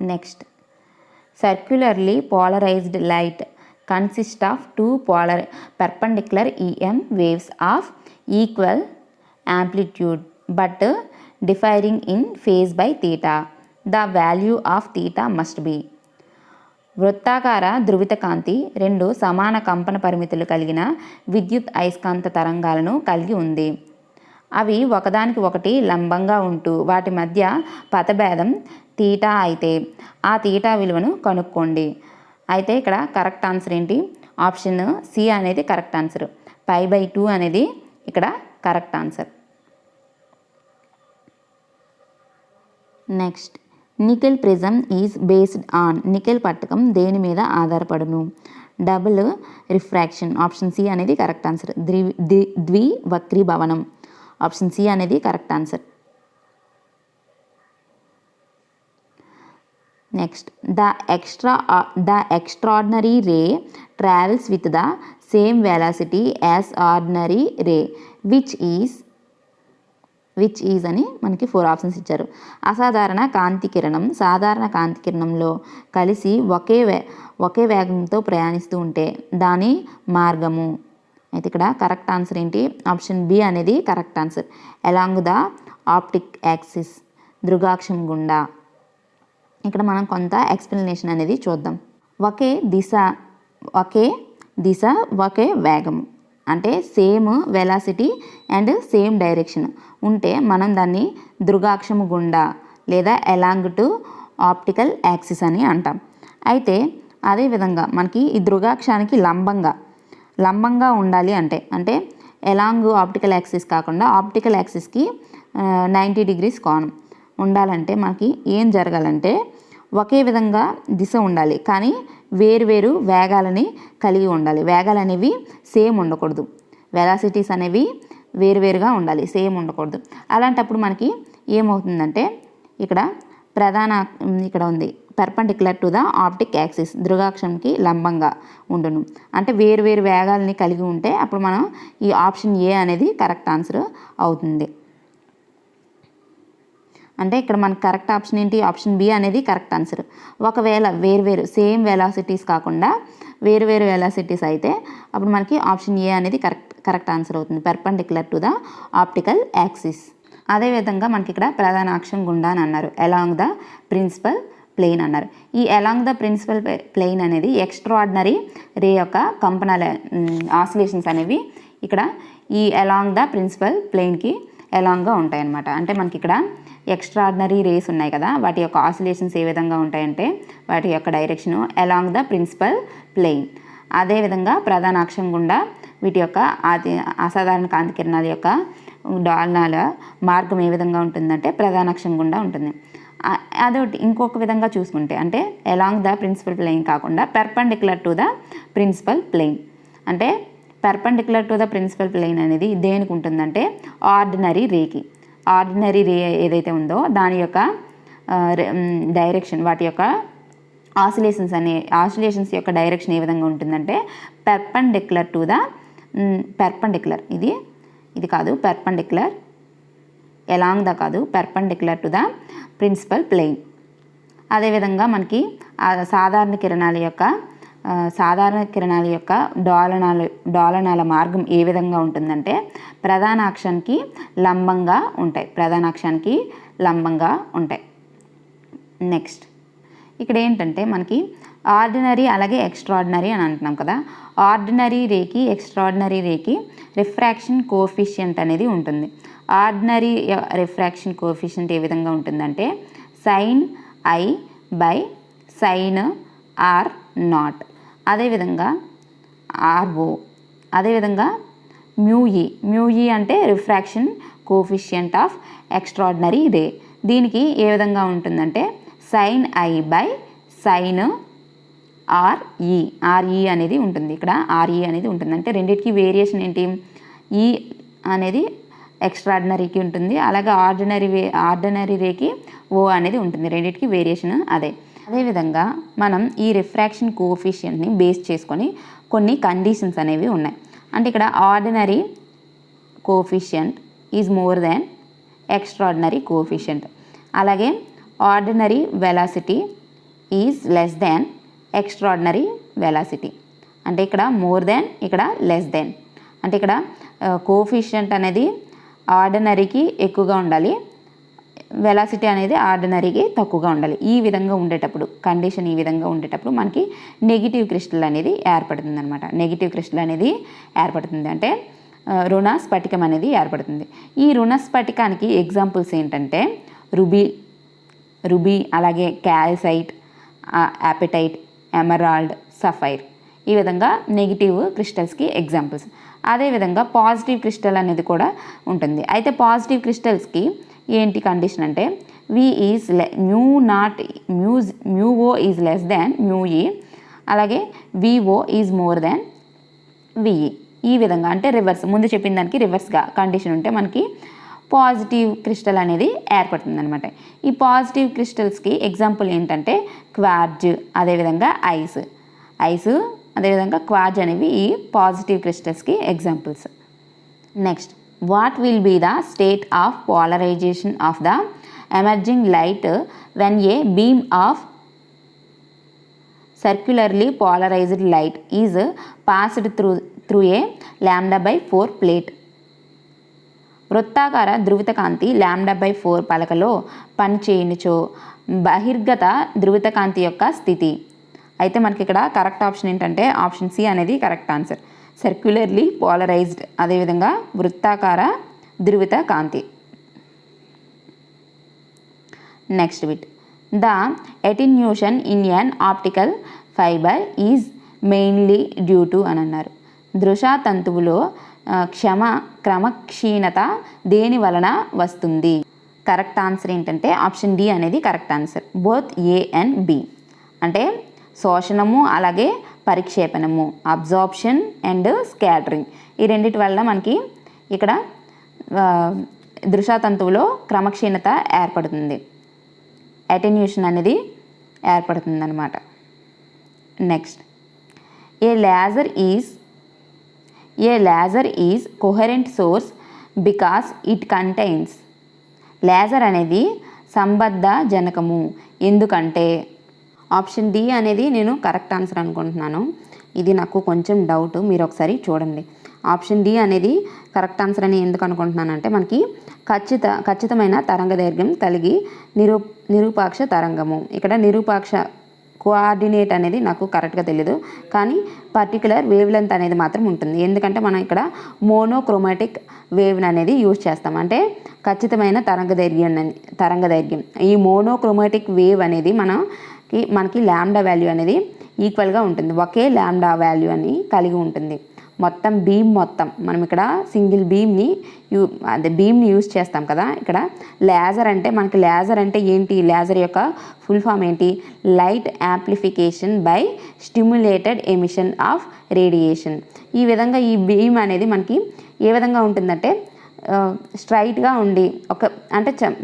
Next, circularly polarized light consists of two perpendicular EM waves of equal amplitude but differing in phase by theta. The value of theta must be. వృత్తాకార ధృవిత కాంతి రెండు సమాన కంపన పరిమితులు కలిగిన విద్యుత్ అయస్కాంత తరంగాలను కలిగి ఉంది. అవి ఒకదానికి ఒకటి లంబంగా ఉంటూ వాటి మధ్య పథభేదం తీటా అయితే ఆ తీటా విలువను కనుక్కోండి. అయితే ఇక్కడ కరెక్ట్ ఆన్సర్ ఏంటి? ఆప్షన్ సి అనేది కరెక్ట్ ఆన్సర్. π/2 అనేది ఇక్కడ correct answer. Next, nickel prism is based on. Nickel పట్టకం దేని మీద ఆధారపడును? Double refraction. ఆప్షన్ సి అనేది కరెక్ట్ ఆన్సర్. ద్వివక్రీభవనం. ఆప్షన్ సి అనేది correct answer. Next, the extraordinary ray travels with the same velocity as ordinary ray which is అని మనకి 4 options ఇచ్చారు. అసాధారణ కాంతి కిరణం సాధారణ కాంతి కిరణంలో కలిసి ఒకే వేగంతో ప్రయాణిస్తూ ఉంటే దాని మార్గము. అయితే ఇక్కడ కరెక్ట్ ఆన్సర్ ఏంటి? ఆప్షన్ బి అనేది correct answer. Along the optic axis, ధృగాక్షం గుండా. ఇక్కడ మనం కొంత ఎక్స్ప్లెనేషన్ అనేది చూద్దాం. ఒకే దిశ ఒకే వేగము అంటే same velocity and same direction ఉంటే మనం దాన్ని ధృగాక్షము గుండా లేదా అలాంగ్ టు ఆప్టికల్ యాక్సిస్ అని అంటాం. అయితే అదేవిధంగా మనకి ఈ ధృగాక్షానికి లంబంగా ఉండాలి అంటే ఎలాంగ్ ఆప్టికల్ యాక్సిస్ కాకుండా ఆప్టికల్ యాక్సిస్కి 90 degrees కోణం ఉండాలంటే మనకి ఏం జరగాలంటే ఒకే విధంగా దిశ ఉండాలి, కానీ వేరు వేగాలని కలిగి ఉండాలి. వేగాలు అనేవి సేమ్ ఉండకూడదు. వెలాసిటీస్ అనేవి వేరుగా ఉండాలి, సేమ్ ఉండకూడదు. అలాంటప్పుడు మనకి ఏమవుతుందంటే ఇక్కడ ఉంది perpendicular to the optic axis, ధృగాక్షంకి లంబంగా ఉండును. అంటే వేరు వేగాలని కలిగి ఉంటే అప్పుడు మనం ఈ ఆప్షన్ ఏ అనేది కరెక్ట్ ఆన్సర్ అవుతుంది. అంటే ఇక్కడ మనకు కరెక్ట్ ఆప్షన్ ఏంటి? ఆప్షన్ బి అనేది కరెక్ట్ ఆన్సర్. ఒకవేళ వేరు సేమ్ వెలాసిటీస్ కాకుండా వేరు వెలాసిటీస్ అయితే అప్పుడు మనకి ఆప్షన్ ఏ అనేది కరెక్ట్ ఆన్సర్ అవుతుంది. Perpendicular to the optical axis. అదేవిధంగా మనకి ఇక్కడ ప్రధాన అక్షం గుండా అని అన్నారు, అలాంగ్ ద ప్రిన్సిపల్ ప్లేన్ అన్నారు. ఈ అలాంగ్ ద ప్రిన్సిపల్ ప్లేన్ అనేది ఎక్స్ట్రాడినరీ రే యొక్క కంపనాల ఆసిలేషన్స్ అనేవి ఇక్కడ ఈ అలాంగ్ ద ప్రిన్సిపల్ ప్లేన్కి అలాంగ్గా ఉంటాయి అన్నమాట. అంటే మనకి ఇక్కడ ఎక్స్ట్రాడినరీ రేస్ ఉన్నాయి కదా, వాటి యొక్క ఆసిలేషన్స్ ఏ విధంగా ఉంటాయంటే వాటి యొక్క direction along the principal plane. అదేవిధంగా ప్రధాన అక్షం గుండా వీటి యొక్క అసాధారణ కాంతి కిరణాల యొక్క డోలనాల మార్గం ఏ విధంగా ఉంటుందంటే ప్రధాన అక్షం గుండా ఉంటుంది. అదొకటి. ఇంకొక విధంగా చూసుకుంటే అంటే అలాంగ్ ద ప్రిన్సిపల్ ప్లేన్ కాకుండా perpendicular to the principal plane. అంటే perpendicular to the principal plane అనేది దేనికి ఉంటుందంటే ఆర్డినరీ రేకి. ఆర్డినరీ రే ఏదైతే ఉందో దాని యొక్క డైరెక్షన్, వాటి యొక్క ఆసిలేషన్స్ యొక్క డైరెక్షన్ ఏ విధంగా ఉంటుందంటే పర్పెండిక్యులర్ టు ద పర్పెండిక్యులర్ ఇది కాదు, పర్పెండిక్యులర్ అలాంగ్ ద కాదు, perpendicular to the principal plane. అదేవిధంగా మనకి సాధారణ కిరణాల యొక్క డోలనాల మార్గం ఏ విధంగా ఉంటుందంటే ప్రధాన అక్షానికి లంబంగా ఉంటాయి. నెక్స్ట్, ఇక్కడ ఏంటంటే మనకి ఆర్డినరీ అలాగే ఎక్స్ట్రాడినరీ అని అంటున్నాం కదా. ఆర్డినరీ రేకి ఎక్స్ట్రాడినరీ రేకి రిఫ్రాక్షన్ కోఎఫిషియంట్ అనేది ఉంటుంది. ఆర్డినరీ రిఫ్రాక్షన్ కోఎఫిషియంట్ ఏ విధంగా ఉంటుందంటే sin i by sin r0. అదేవిధంగా RO. అదేవిధంగా μe అంటే రిఫ్రాక్షన్ కోఎఫిషియంట్ ఆఫ్ ఎక్స్ట్రాడినరీ రే. దీనికి ఏ విధంగా ఉంటుందంటే sin i by sin RE అనేది ఉంటుంది. ఇక్కడ RE అనేది ఉంటుంది. అంటే రెండింటికి వేరియేషన్ ఏంటి? ఈ అనేది ఎక్స్ట్రాడినరీకి ఉంటుంది, అలాగే ఆర్డినరీ రేకి ఓ అనేది ఉంటుంది. రెండింటికి వేరియేషన్ అదేవిధంగా మనం ఈ రిఫ్రాక్షన్ కోఎఫిషియంట్ని బేస్ చేసుకొని కొన్ని కండిషన్స్ అనేవి ఉన్నాయి. అంటే ఇక్కడ ordinary coefficient is more than extraordinary coefficient, అలాగే ordinary velocity is less than extraordinary velocity. అంటే ఇక్కడ మోర్ దాన్, ఇక్కడ లెస్ దాన్. అంటే ఇక్కడ కోఎఫిషియంట్ అనేది ఆర్డినరీకి ఎక్కువగా ఉండాలి, వెలాసిటీ అనేది ఆర్డినరీకి తక్కువగా ఉండాలి. ఈ విధంగా ఉండేటప్పుడు, కండిషన్ ఈ విధంగా ఉండేటప్పుడు మనకి నెగిటివ్ క్రిస్టల్ అనేది ఏర్పడుతుంది అనమాట. నెగిటివ్ క్రిస్టల్ అనేది ఏర్పడుతుంది అంటే రుణ స్ఫటికం అనేది ఏర్పడుతుంది. ఈ రుణ స్ఫటికానికి ఎగ్జాంపుల్స్ ఏంటంటే రుబీ, అలాగే క్యాల్సైట్, యాపిటైట్, ఎమరాల్డ్, సఫైర్. ఈ విధంగా నెగిటివ్ క్రిస్టల్స్కి ఎగ్జాంపుల్స్. అదేవిధంగా పాజిటివ్ క్రిస్టల్ అనేది కూడా ఉంటుంది. అయితే పాజిటివ్ క్రిస్టల్స్కి ఏంటి కండిషన్ అంటే మ్యూఓ ఈజ్ లెస్ దాన్ మ్యూఈ, అలాగే విఓ ఈజ్ మోర్ దాన్ విఈ. ఈ విధంగా అంటే రివర్స్, ముందు చెప్పిన దానికి రివర్స్గా కండిషన్ ఉంటే మనకి పాజిటివ్ క్రిస్టల్ అనేది ఏర్పడుతుంది అనమాట. ఈ పాజిటివ్ క్రిస్టల్స్కి ఎగ్జాంపుల్ ఏంటంటే క్వార్జ్, అదేవిధంగా ఐస్, అదేవిధంగా క్వార్జ్ అనేవి ఈ పాజిటివ్ క్రిస్టల్స్కి examples. Next, what will be the state of polarisation of the emerging light when a beam of circularly polarized light is passed through a λ/4 plate. వృత్తాకార ధృవిత కాంతి λ/4 పలకలో పనిచేయనిచో బహిర్గత ధృవిత కాంతి యొక్క స్థితి. అయితే మనకి ఇక్కడ కరెక్ట్ ఆప్షన్ ఏంటంటే ఆప్షన్ సి అనేది కరెక్ట్ ఆన్సర్. సర్క్యులర్లీ పోలరైజ్డ్, అదేవిధంగా వృత్తాకార ధృవిత కాంతి. Next bit, the attenuation in an optical fibre is mainly due to అని అన్నారు. దృశా తంతువులో క్రమక్షీణత దేని వలన వస్తుంది? కరెక్ట్ ఆన్సర్ ఏంటంటే ఆప్షన్ డి అనేది correct answer. Both A and B. అంటే శోషణము అలాగే పరిక్షేపణము, అబ్జార్ప్షన్ అండ్ స్కాటరింగ్, ఈ రెండిటి వల్ల మనకి ఇక్కడ దృశా తంతువులో క్రమక్షీణత ఏర్పడుతుంది, అటెన్యూషన్ అనేది ఏర్పడుతుంది అన్నమాట. Next, A laser is coherent source because it contains. Laser అనేది సంబద్ధ జనకము ఎందుకంటే, ఆప్షన్ డి అనేది నేను కరెక్ట్ ఆన్సర్ అనుకుంటున్నాను. ఇది నాకు కొంచెం డౌట్, మీరు ఒకసారి చూడండి. ఆప్షన్ డి అనేది కరెక్ట్ ఆన్సర్ అని ఎందుకు అనుకుంటున్నానంటే మనకి ఖచ్చితమైన తరంగ దైర్ఘ్యం కలిగి నిరూపాక్ష తరంగము. ఇక్కడ నిరూపాక్ష కోఆర్డినేట్ అనేది నాకు కరెక్ట్గా తెలియదు, కానీ పర్టికులర్ వేవ్ లెంత్ అనేది మాత్రం ఉంటుంది. ఎందుకంటే మనం ఇక్కడ మోనోక్రోమాటిక్ వేవ్ అనేది యూజ్ చేస్తాం, అంటే ఖచ్చితమైన తరంగ దైర్ఘ్యం. ఈ మోనోక్రోమాటిక్ వేవ్ అనేది మనకి ల్యాండా వాల్యూ అనేది ఈక్వల్గా ఉంటుంది, ఒకే ల్యాండా వాల్యూ అని కలిగి ఉంటుంది. మొత్తం మనం ఇక్కడ సింగిల్ బీమ్ని యూజ్ చేస్తాం కదా. ఇక్కడ లేజర్ అంటే ఏంటి? లేజర్ యొక్క ఫుల్ ఫామ్ ఏంటి? Light amplification by stimulated emission of radiation. ఈ విధంగా ఈ బీమ్ అనేది మనకి ఏ విధంగా ఉంటుందంటే స్ట్రైట్గా ఉండి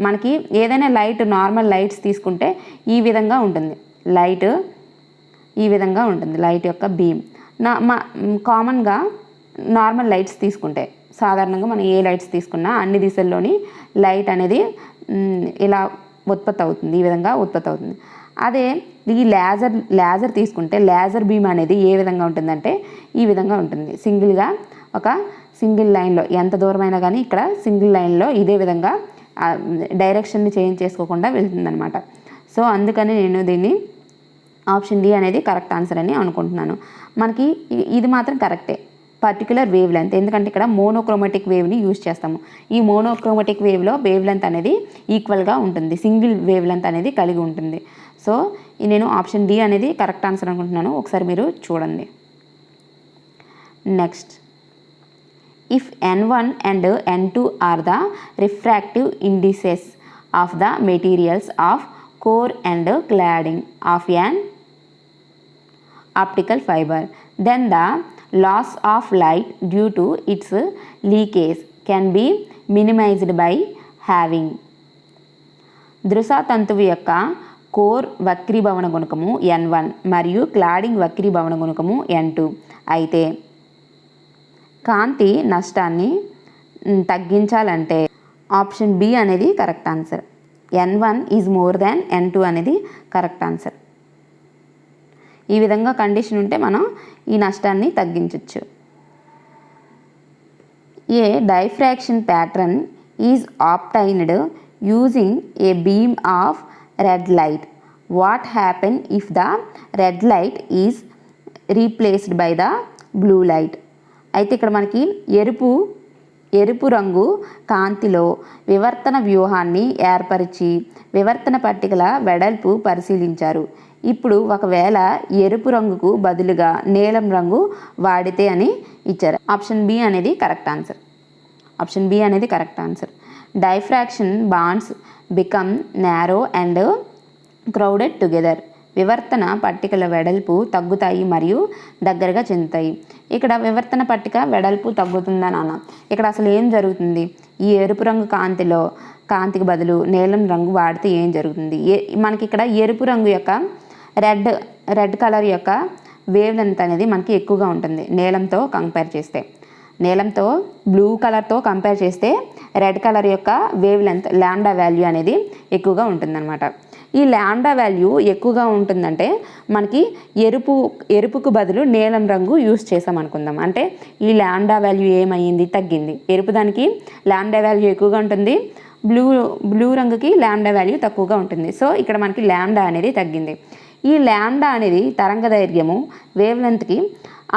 మనకి ఏదైనా లైట్, నార్మల్ లైట్స్ తీసుకుంటే ఈ విధంగా ఉంటుంది లైట్, ఈ విధంగా ఉంటుంది లైట్ యొక్క బీమ్. కామన్గా నార్మల్ లైట్స్ తీసుకుంటే, సాధారణంగా మనం ఏ లైట్స్ తీసుకున్నా అన్ని దిశల్లోని లైట్ అనేది ఇలా ఉత్పత్తి అవుతుంది, ఈ విధంగా ఉత్పత్తి అవుతుంది. అదే ఈ లేజర్ తీసుకుంటే లేజర్ బీమ్ అనేది ఏ విధంగా ఉంటుందంటే ఈ విధంగా ఉంటుంది. సింగిల్ లైన్లో ఎంత దూరమైనా కానీ ఇక్కడ సింగిల్ లైన్లో ఇదే విధంగా డైరెక్షన్ని చేంజ్ చేసుకోకుండా వెళ్తుందనమాట. సో అందుకని నేను దీన్ని ఆప్షన్ డి అనేది కరెక్ట్ ఆన్సర్ అని అనుకుంటున్నాను. మనకి ఇది మాత్రం కరెక్టే, పర్టికులర్ వేవ్ లెంత్, ఎందుకంటే ఇక్కడ మోనోక్రోమాటిక్ వేవ్ని యూజ్ చేస్తాము. ఈ మోనోక్రోమాటిక్ వేవ్లో వేవ్ లెంత్ అనేది ఈక్వల్గా ఉంటుంది, సింగిల్ వేవ్ లెంత్ అనేది కలిగి ఉంటుంది. సో నేను ఆప్షన్ డి అనేది కరెక్ట్ ఆన్సర్ అనుకుంటున్నాను, ఒకసారి మీరు చూడండి. Next, if N1 and N2 are the refractive indices of the materials of core and cladding of an optical fiber, then the loss of light due to its leakage can be minimized by having. దృశా తంతువు యొక్క core వక్రీభవన గుణకము N1 మరియు cladding వక్రీభవన గుణకము N2 అయితే కాంతి నష్టాన్ని తగ్గించాలంటే option B అనేది correct answer. N1 is more than N2 అనేది correct answer. ఈ విధంగా condition ఉంటే మనం ఈ నష్టాన్ని తగ్గించవచ్చు. A diffraction pattern is obtained using a beam of red light. What happens if the red light is replaced by the blue light? అయితే ఇక్కడ మనకి ఎరుపు రంగు కాంతిలో వివర్తన వ్యూహాన్ని ఏర్పరిచి వివర్తన పట్టికల వెడల్పు పరిశీలించారు. ఇప్పుడు ఒకవేళ ఎరుపు రంగుకు బదులుగా నీలం రంగు వాడితే అని ఇచ్చారు. ఆప్షన్ బి అనేది కరెక్ట్ ఆన్సర్. ఆప్షన్ బి అనేది correct answer. Diffraction bands become narrow and crowded together. వివర్తన పట్టికల వెడల్పు తగ్గుతాయి మరియు దగ్గరగా చెందుతాయి. ఇక్కడ వివర్తన పట్టిక వెడల్పు తగ్గుతుందని అన్నాం. ఇక్కడ అసలు ఏం జరుగుతుంది? ఈ ఎరుపు రంగు కాంతికి బదులు నీలం రంగు వాడితే ఏం జరుగుతుంది? మనకి ఇక్కడ ఎరుపు రంగు యొక్క రెడ్ కలర్ యొక్క వేవ్ లెంత్ అనేది మనకి ఎక్కువగా ఉంటుంది నీలంతో కంపేర్ చేస్తే. నీలంతో బ్లూ కలర్తో కంపేర్ చేస్తే రెడ్ కలర్ యొక్క వేవ్ లెంత్ లాంబ్డా వాల్యూ అనేది ఎక్కువగా ఉంటుందన్నమాట. ఈ లాంబ్డా వాల్యూ ఎక్కువగా ఉంటుందంటే మనకి ఎరుపుకు బదులు నీలం రంగు యూస్ చేసాం అనుకుందాం. అంటే ఈ లాంబ్డా వాల్యూ ఏమైంది? తగ్గింది. ఎరుపు దానికి లాంబ్డా వాల్యూ ఎక్కువగా ఉంటుంది, బ్లూ రంగుకి లాంబ్డా వాల్యూ తక్కువగా ఉంటుంది. సో ఇక్కడ మనకి లాంబ్డా అనేది తగ్గింది. ఈ లాంబ్డా అనేది తరంగదైర్ఘ్యము వేవ్ లెంత్కి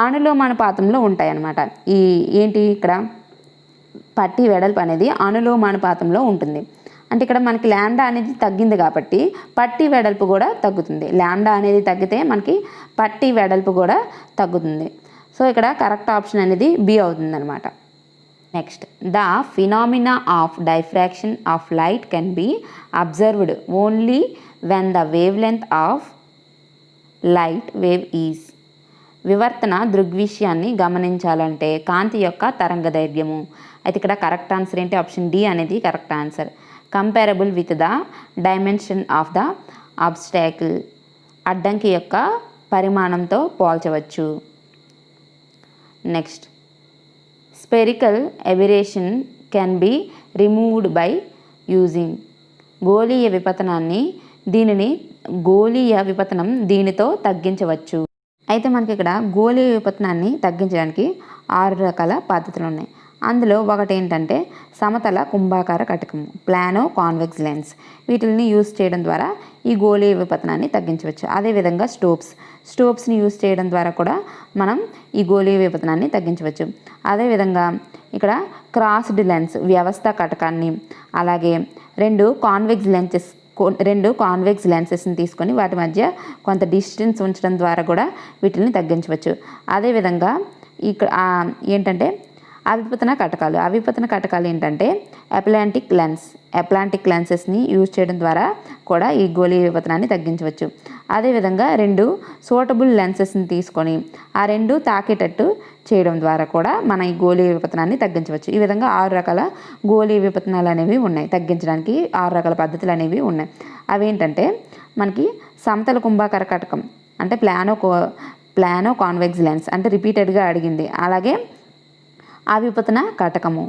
అనులోమానుపాతంలో ఉంటాయన్నమాట. ఇక్కడ పట్టి వెడల్పు అనేది అనులోమానుపాతంలో ఉంటుంది. అంటే ఇక్కడ మనకి లాంబ్డా అనేది తగ్గింది కాబట్టి పట్టి వెడల్పు కూడా తగ్గుతుంది. లాంబ్డా అనేది తగ్గితే మనకి పట్టి వెడల్పు కూడా తగ్గుతుంది. సో ఇక్కడ కరెక్ట్ ఆప్షన్ అనేది బి అవుతుంది అనమాట. Next, the phenomena of diffraction of light can be observed only when the wavelength of light wave is. వివర్తన దృగ్విషయాన్ని గమనించాలంటే కాంతి యొక్క తరంగదైర్ఘ్యము. అయితే ఇక్కడ కరెక్ట్ ఆన్సర్ ఏంటి? ఆప్షన్ డి అనేది correct answer. Comparable with the dimension of the obstacle. అడ్డంకి యొక్క పరిమాణంతో పోల్చవచ్చు. Next, spherical aberration can be removed by using. గోళీయ విపతనం దీనితో తగ్గించవచ్చు. అయితే మనకి ఇక్కడ గోళీయ విపతనాన్ని తగ్గించడానికి 6 రకాల పద్ధతులు ఉన్నాయి. అందులో ఒకటి ఏంటంటే సమతల కుంభాకార కటకము, ప్లానో కాన్వెక్స్ లెన్స్. వీటిని యూస్ చేయడం ద్వారా ఈ గోళీయ విపతనాన్ని తగ్గించవచ్చు. అదేవిధంగా స్టోప్స్ని యూస్ చేయడం ద్వారా కూడా మనం ఈ గోళీయ విపతనాన్ని తగ్గించవచ్చు. అదేవిధంగా ఇక్కడ క్రాస్డ్ లెన్స్ వ్యవస్థ కటకాన్ని, అలాగే రెండు కాన్వెక్స్ లెన్సెస్ని తీసుకొని వాటి మధ్య కొంత డిస్టెన్స్ ఉంచడం ద్వారా కూడా వీటిని తగ్గించవచ్చు. అదేవిధంగా ఇక్కడ ఏంటంటే అవిపతన కటకాలు ఏంటంటే అట్లాంటిక్ లెన్సెస్ని యూజ్ చేయడం ద్వారా కూడా ఈ గోళీయ విపతనాన్ని తగ్గించవచ్చు. అదేవిధంగా 2 సూటబుల్ లెన్సెస్ని తీసుకొని ఆ 2 తాకేటట్టు చేయడం ద్వారా కూడా మన ఈ గోళీయ విపతనాన్ని తగ్గించవచ్చు. ఈ విధంగా 6 రకాల గోళీయ విపతనాలు అనేవి ఉన్నాయి. తగ్గించడానికి 6 రకాల పద్ధతులు అనేవి ఉన్నాయి. అవేంటంటే మనకి సమతల కుంభాకార కటకం అంటే ప్లానో కాన్వెక్స్ లెన్స్ అంటే రిపీటెడ్గా అడిగింది. అలాగే అవిపతన కటకము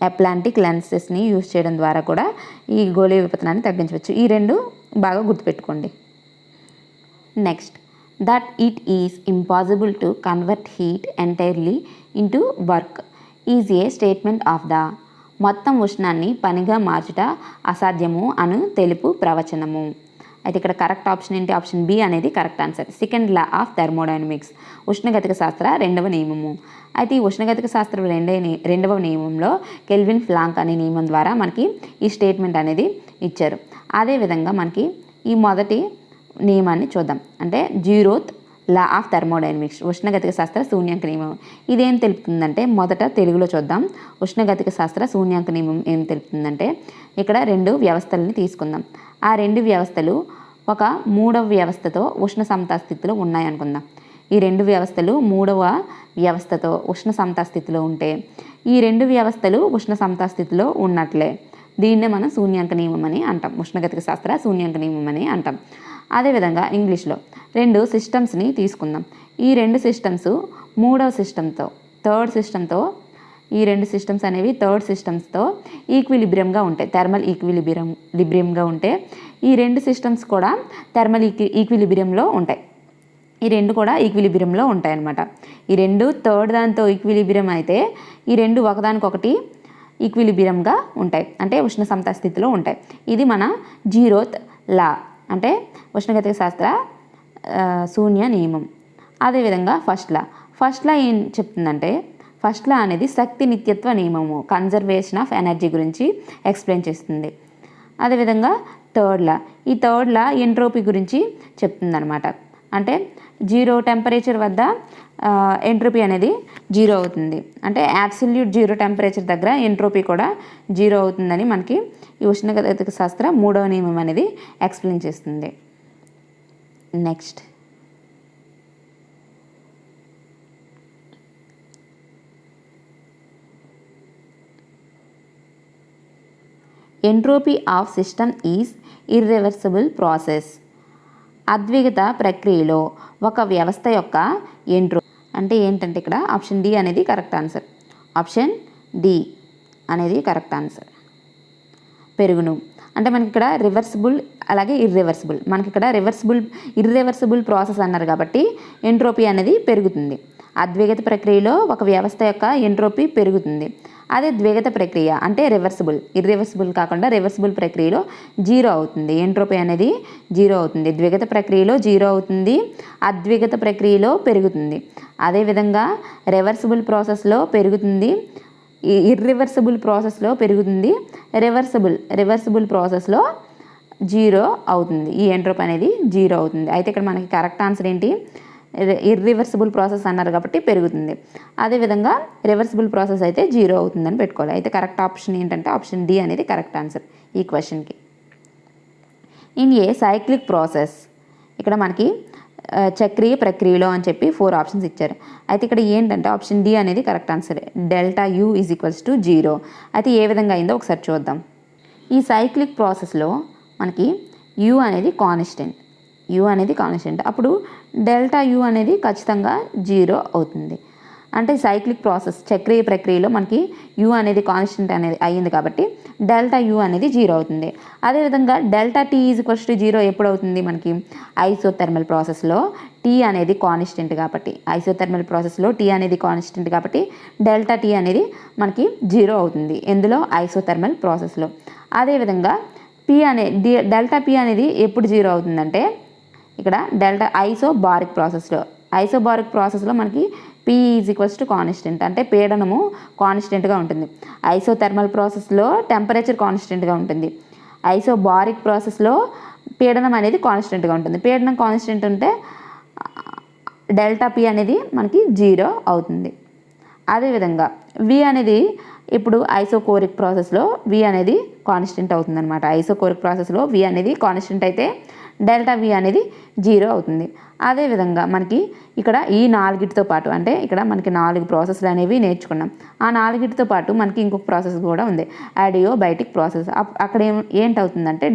అట్లాంటిక్ లెన్సెస్ని యూజ్ చేయడం ద్వారా కూడా ఈ గోళీయ విపతనాన్ని తగ్గించవచ్చు. ఈ 2 బాగా గుర్తుపెట్టుకోండి. Next, that it is impossible to convert heat entirely into work is a statement of the. మొత్తం ఉష్ణాన్ని పనిగా మార్చుట అసాధ్యము అను తెలుపు ప్రవచనము. అయితే ఇక్కడ కరెక్ట్ ఆప్షన్ ఏంటి? ఆప్షన్ బి అనేది correct answer. Second law of thermodynamics, ఉష్ణగతిక శాస్త్ర 2వ నియమము. అయితే ఈ ఉష్ణగతిక శాస్త్రం 2వ నియమంలో కెల్విన్ ప్లాంక్ అనే నియమం ద్వారా మనకి ఈ స్టేట్మెంట్ అనేది ఇచ్చారు. అదేవిధంగా మనకి ఈ మొదటి నియమాన్ని చూద్దాం. అంటే 0th లా ఆఫ్ థర్మోడైనమిక్స్, ఉష్ణగతిక శాస్త్ర శూన్యాంక నియమం. ఇదేం తెలుపుతుందంటే మొదట తెలుగులో చూద్దాం. ఉష్ణగతిక శాస్త్ర శూన్యాంక నియమం ఏం తెలుపుతుందంటే ఇక్కడ 2 వ్యవస్థలని తీసుకుందాం. ఆ 2 వ్యవస్థలు ఒక 3వ వ్యవస్థతో ఉష్ణ సమతా స్థితిలో ఉన్నాయనుకుందాం. ఈ 2 వ్యవస్థలు 3వ వ్యవస్థతో ఉష్ణ సమతా స్థితిలో ఉంటే ఈ 2 వ్యవస్థలు ఉష్ణ సమతా స్థితిలో ఉన్నట్లే. దీన్నే మనం శూన్యాంక నియమం అని అంటాం. ఉష్ణగతిక శాస్త్ర శూన్యాంక నియమం అని అంటాం. అదేవిధంగా ఇంగ్లీష్లో 2 సిస్టమ్స్ని తీసుకుందాం. ఈ 2 సిస్టమ్స్ 3వ సిస్టమ్తో థర్డ్ సిస్టమ్తో ఈ రెండు సిస్టమ్స్ అనేవి థర్డ్ సిస్టమ్స్తో ఈక్విలిబ్రియంగా ఉంటాయి, థర్మల్ ఈక్విలిబ్రియంగా ఉంటే ఈ రెండు సిస్టమ్స్ కూడా థర్మల్ ఈక్విలిబ్రియంలో ఉంటాయి. ఈ రెండు కూడా ఈక్విలిబ్రియంలో ఉంటాయి అన్నమాట. ఈ రెండు థర్డ్ దాంతో ఈక్విలిబ్రియం అయితే ఈ రెండు ఒకదానికొకటి ఈక్విలిబ్రియంగా ఉంటాయి, అంటే ఉష్ణ సమతా స్థితిలో ఉంటాయి. ఇది మన 0th లా, అంటే ఉష్ణగతిక శాస్త్ర శూన్య నియమం. అదేవిధంగా ఫస్ట్ లా ఏం చెప్తుందంటే, ఫస్ట్ లా అనేది శక్తి నిత్యత్వ నియమము, కన్జర్వేషన్ ఆఫ్ ఎనర్జీ గురించి ఎక్స్ప్లెయిన్ చేస్తుంది. అదేవిధంగా ఈ థర్డ్ లా ఎంట్రోపీ గురించి చెప్తుందనమాట. అంటే 0 టెంపరేచర్ వద్ద ఎంట్రోపీ అనేది 0 అవుతుంది, అంటే అబ్సల్యూట్ 0 టెంపరేచర్ దగ్గర ఎంట్రోపీ కూడా 0 అవుతుందని మనకి ఈ ఉష్ణగతిక శాస్త్ర 3వ నియమం అనేది ఎక్స్ప్లెయిన్ చేస్తుంది. Next entropy of system is irreversible process. అద్విగత ప్రక్రియలో ఒక వ్యవస్థ యొక్క ఎంట్రోపీ అంటే ఏంటంటే ఇక్కడ ఆప్షన్ డి అనేది కరెక్ట్ ఆన్సర్. ఆప్షన్ డి అనేది కరెక్ట్ ఆన్సర్. పెరుగును అంటే మనకి ఇక్కడ రివర్సిబుల్ అలాగే ఇర్రివర్సిబుల్, మనకి ఇక్కడ ఇర్రివర్సిబుల్ ప్రాసెస్ అన్నారు కాబట్టి ఎంట్రోపీ అనేది పెరుగుతుంది. అద్విగత ప్రక్రియలో ఒక వ్యవస్థ యొక్క ఎంట్రోపీ పెరుగుతుంది. అదే ద్విగత ప్రక్రియ అంటే ఇర్రివర్సిబుల్ కాకుండా రివర్సిబుల్ ప్రక్రియలో 0 అవుతుంది, ఎంట్రోపీ అనేది 0 అవుతుంది. ద్విగత ప్రక్రియలో 0 అవుతుంది, అద్విగత ప్రక్రియలో పెరుగుతుంది. అదేవిధంగా రివర్సిబుల్ ప్రాసెస్లో పెరుగుతుంది, ఇర్రివర్సిబుల్ ప్రాసెస్లో పెరుగుతుంది, రివర్సిబుల్ ప్రాసెస్లో 0 అవుతుంది. ఈ ఎంట్రోపీ అనేది 0 అవుతుంది. అయితే ఇక్కడ మనకి కరెక్ట్ ఆన్సర్ ఏంటి, ఇర్రివర్సిబుల్ ప్రాసెస్ అన్నారు కాబట్టి పెరుగుతుంది. అదేవిధంగా రివర్సిబుల్ ప్రాసెస్ అయితే 0 అవుతుందని పెట్టుకోవాలి. అయితే కరెక్ట్ ఆప్షన్ ఏంటంటే ఆప్షన్ డి అనేది కరెక్ట్ ఆన్సర్ ఈ క్వశ్చన్కి. ఇన్ ఏ సైక్లిక్ ప్రాసెస్, ఇక్కడ మనకి చక్రీయ ప్రక్రియలో అని చెప్పి 4 ఆప్షన్స్ ఇచ్చారు. అయితే ఇక్కడ ఏంటంటే ఆప్షన్ డి అనేది కరెక్ట్ ఆన్సర్. ΔU = 0. అయితే ఏ విధంగా అయిందో ఒకసారి చూద్దాం. ఈ సైక్లిక్ ప్రాసెస్లో మనకి U అనేది కాన్స్టెంట్, అప్పుడు ΔU అనేది ఖచ్చితంగా 0 అవుతుంది. అంటే సైక్లిక్ ప్రాసెస్ చక్రీయ ప్రక్రియలో మనకి U అనేది కాన్స్టెంట్ అనేది అయ్యింది కాబట్టి ΔU అనేది 0 అవుతుంది. అదేవిధంగా ΔT = 0 ఎప్పుడు అవుతుంది, మనకి ఐసోథర్మల్ ప్రాసెస్లో T అనేది కాన్స్టెంట్ కాబట్టి ΔT అనేది మనకి 0 అవుతుంది. ఎందులో ప్రాసెస్లో ప్రాసెస్లో. అదేవిధంగా ΔP అనేది ఎప్పుడు 0 అవుతుందంటే ఇక్కడ ఐసోబారిక్ ప్రాసెస్లో మనకి P = కాన్స్టెంట్, అంటే పీడనము కాన్స్టెంట్గా ఉంటుంది. ఐసోథర్మల్ ప్రాసెస్లో టెంపరేచర్ కాన్స్టెంట్గా ఉంటుంది. ఐసోబారిక్ ప్రాసెస్లో పీడనం అనేది కాన్స్టెంట్గా ఉంటుంది. పీడనం కాన్స్టెంట్ ఉంటే ΔP అనేది మనకి 0 అవుతుంది. అదేవిధంగా V అనేది ఇప్పుడు ఐసోకోరిక్ ప్రాసెస్లో V అనేది కాన్స్టెంట్ అవుతుందన్నమాట. ఐసోకోరిక్ ప్రాసెస్లో V అనేది కాన్స్టెంట్ అయితే ΔV అనేది 0 అవుతుంది. అదేవిధంగా మనకి ఇక్కడ ఈ 4తో పాటు, అంటే ఇక్కడ మనకి 4 ప్రాసెస్లు అనేవి నేర్చుకున్నాం. ఆ 4తో పాటు మనకి ఇంకొక ప్రాసెస్ కూడా ఉంది, అడియోబైటిక్ ప్రాసెస్. అక్కడ ఏంటవుతుందంటే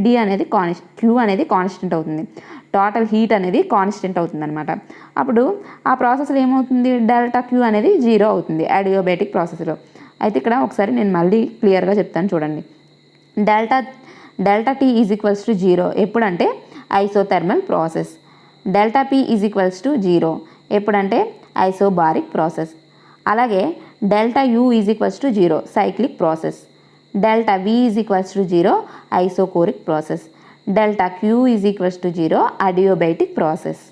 Q అనేది కాన్స్టెంట్ అవుతుంది, టోటల్ హీట్ అనేది కాన్స్టెంట్ అవుతుంది అనమాట. అప్పుడు ఆ ప్రాసెస్లో ఏమవుతుంది, ΔQ అనేది 0 అవుతుంది అడియోబైటిక్ ప్రాసెస్లో. అయితే ఇక్కడ ఒకసారి నేను మళ్ళీ క్లియర్గా చెప్తాను చూడండి. ΔT = 0 ఎప్పుడంటే ఐసోథర్మల్ ప్రాసెస్. ΔP = 0 ఎప్పుడంటే ఐసోబారిక్ ప్రాసెస్. అలాగే ΔU = 0 cyclic process. ΔV = 0 isochoric process. ΔQ = 0 adiabatic process.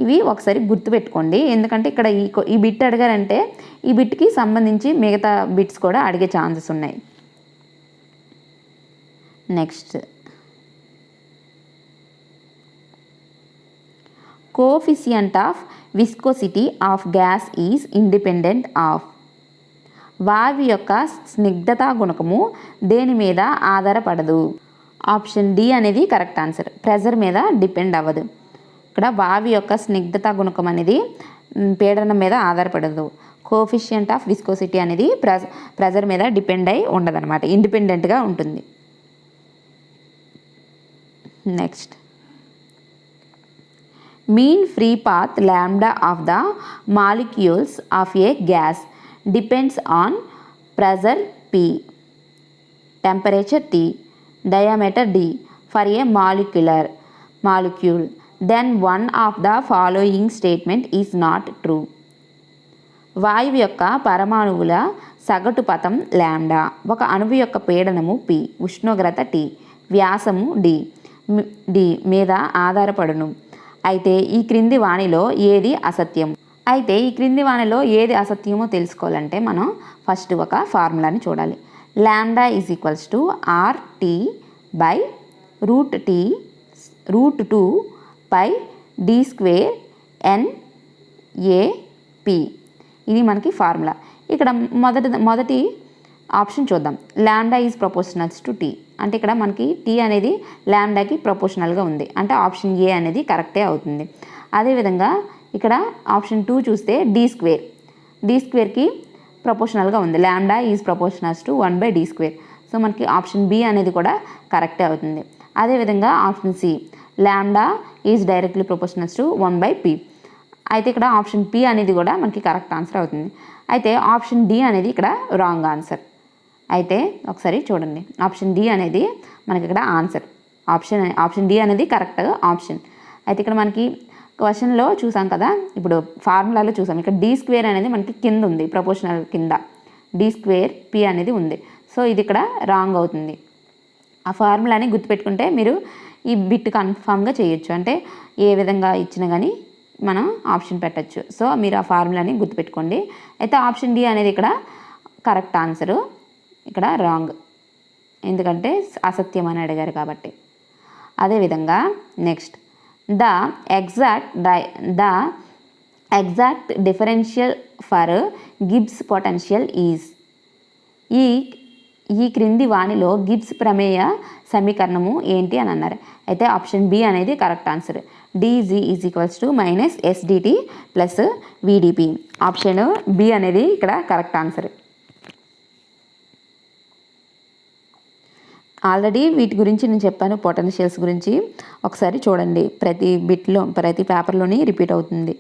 ఇవి ఒకసారి గుర్తుపెట్టుకోండి, ఎందుకంటే ఇక్కడ ఈ బిట్ అడిగారంటే ఈ బిట్కి సంబంధించి మిగతా బిట్స్ కూడా అడిగే ఛాన్సెస్ ఉన్నాయి. Next coefficient of viscosity of gas is independent of. వాయువు యొక్క స్నిగ్ధతా గుణకము దేని మీద ఆధారపడదు. ఆప్షన్ డి అనేది కరెక్ట్ ఆన్సర్. ప్రెజర్ మీద డిపెండ్ అవ్వదు. ఇక్కడ వాయువు యొక్క స్నిగ్ధతా గుణకం అనేది పీడనం మీద ఆధారపడదు. కోఎఫిషియంట్ ఆఫ్ విస్కోసిటీ అనేది ప్రెజర్ మీద డిపెండ్ అయి ఉండదన్నమాట, ఇండిపెండెంట్గా ఉంటుంది. Next mean free path lambda of the molecules of a gas depends on pressure P, temperature T, diameter D for a molecule, then one of the following statement is not true. వాయువు యొక్క పరమాణువుల సగటు పథం lambda, ఒక అణువు యొక్క పీడనము P, ఉష్ణోగ్రత T, వ్యాసము D మీద ఆధారపడును. అయితే ఈ క్రింది వాణిలో ఏది అసత్యమో తెలుసుకోవాలంటే మనం ఫస్ట్ ఒక ఫార్ములాని చూడాలి. Lambda is equals to RT by √2 pi D² NAP. ఇది మనకి ఫార్ములా. ఇక్కడ మొదటి ఆప్షన్ చూద్దాం. Lambda is proportionals to T, అంటే ఇక్కడ మనకి T అనేది లాంబ్డాకి ప్రపోర్షనల్గా ఉంది, అంటే ఆప్షన్ ఏ అనేది కరెక్టే అవుతుంది. అదేవిధంగా ఇక్కడ ఆప్షన్ 2 చూస్తే D²కి ప్రపోర్షనల్గా ఉంది. Lambda is proportionals to 1/D². So మనకి ఆప్షన్ బి అనేది కూడా కరెక్టే అవుతుంది. అదేవిధంగా option C, lambda is directly proportionals to 1/P. అయితే ఇక్కడ ఆప్షన్ పి అనేది కూడా మనకి కరెక్ట్ ఆన్సర్ అవుతుంది. అయితే ఆప్షన్ డి అనేది ఇక్కడ రాంగ్ ఆన్సర్. అయితే ఒకసారి చూడండి, ఆప్షన్ డి అనేది మనకి ఇక్కడ ఆన్సర్. ఆప్షన్ డి అనేది కరెక్ట్ ఆప్షన్. అయితే ఇక్కడ మనకి క్వశ్చన్లో చూసాం కదా, ఇప్పుడు ఫార్ములాలో చూసాం. ఇక్కడ D² అనేది మనకి కింద ఉంది, ప్రపోర్షనల్ కింద D²P అనేది ఉంది. సో ఇది ఇక్కడ రాంగ్ అవుతుంది. ఆ ఫార్ములాని గుర్తుపెట్టుకుంటే మీరు ఈ బిట్ కన్ఫామ్గా చేయొచ్చు. అంటే ఏ విధంగా ఇచ్చినా కానీ మనం ఆప్షన్ పెట్టచ్చు. సో మీరు ఆ ఫార్ములాని గుర్తుపెట్టుకోండి. అయితే ఆప్షన్ డి అనేది ఇక్కడ కరెక్ట్ ఆన్సరు, ఇక్కడ రాంగ్, ఎందుకంటే అసత్యం అని అడిగారు కాబట్టి. అదేవిధంగా next, the exact differential for Gibbs potential is. ఈ క్రింది వాణిలో గిబ్స్ ప్రమేయ సమీకరణము ఏంటి అని అన్నారు. అయితే ఆప్షన్ బి అనేది correct answer. DG is equals to -SDT plus VDP. Option B అనేది ఇక్కడ కరెక్ట్ ఆన్సర్. ఆల్రెడీ వీటి గురించి నేను చెప్పాను, పొటెన్షియల్స్ గురించి. ఒకసారి చూడండి, ప్రతి పేపర్లోని రిపీట్ అవుతుంది.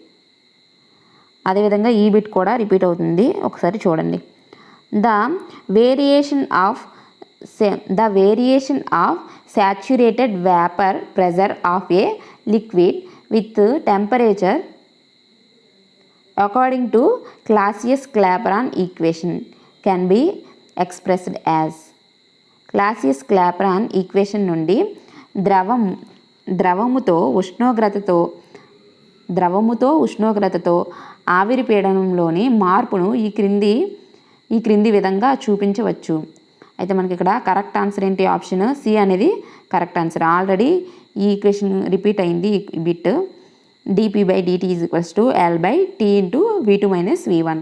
అదేవిధంగా ఈ బిట్ కూడా రిపీట్ అవుతుంది, ఒకసారి చూడండి. The variation of saturated vapor pressure of a liquid with temperature according to Clausius-Clapeyron equation can be expressed as. Clausius-Clapeyron equation నుండి ద్రవముతో ఉష్ణోగ్రతతో ఆవిరి పీడనంలోని మార్పును ఈ క్రింది విధంగా చూపించవచ్చు. అయితే మనకి ఇక్కడ కరెక్ట్ ఆన్సర్ ఏంటి? ఆప్షన్ సి అనేది కరెక్ట్ ఆన్సర్. ఆల్రెడీ ఈ ఈక్వేషన్ రిపీట్ అయింది ఈ bit. dP/dt is equals to L/T into V2 - V1.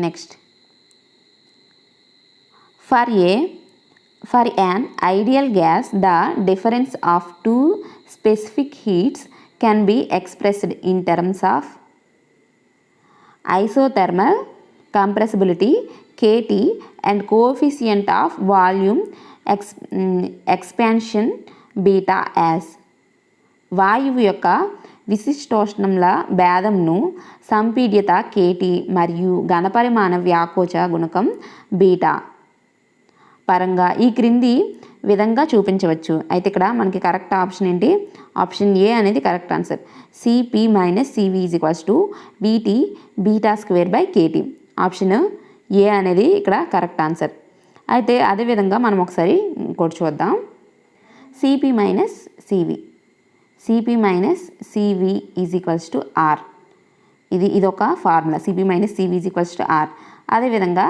Next, for an ideal gas the difference of two specific heats can be expressed in terms of isothermal compressibility kT and coefficient of volume expansion beta as. వాయువు యొక్క విశిష్టోష్ణంల భేదంను సంపీడ్యత KT మరియు ఘనపరిమాణ వ్యాకోచ గుణకం beta పరంగా ఈ క్రింది విధంగా చూపించవచ్చు. అయితే ఇక్కడ మనకి కరెక్ట్ ఆప్షన్ ఏంటి? ఆప్షన్ ఏ అనేది correct answer. Cp - Cv is equals to VT β²/kT. Option A అనేది ఇక్కడ కరెక్ట్ ఆన్సర్. అయితే అదేవిధంగా మనం ఒకసారి ఇంకోటి చూద్దాం. Cp - Cv is equals to R. ఇదొక formula. Cp - Cv is equals to R. అదేవిధంగా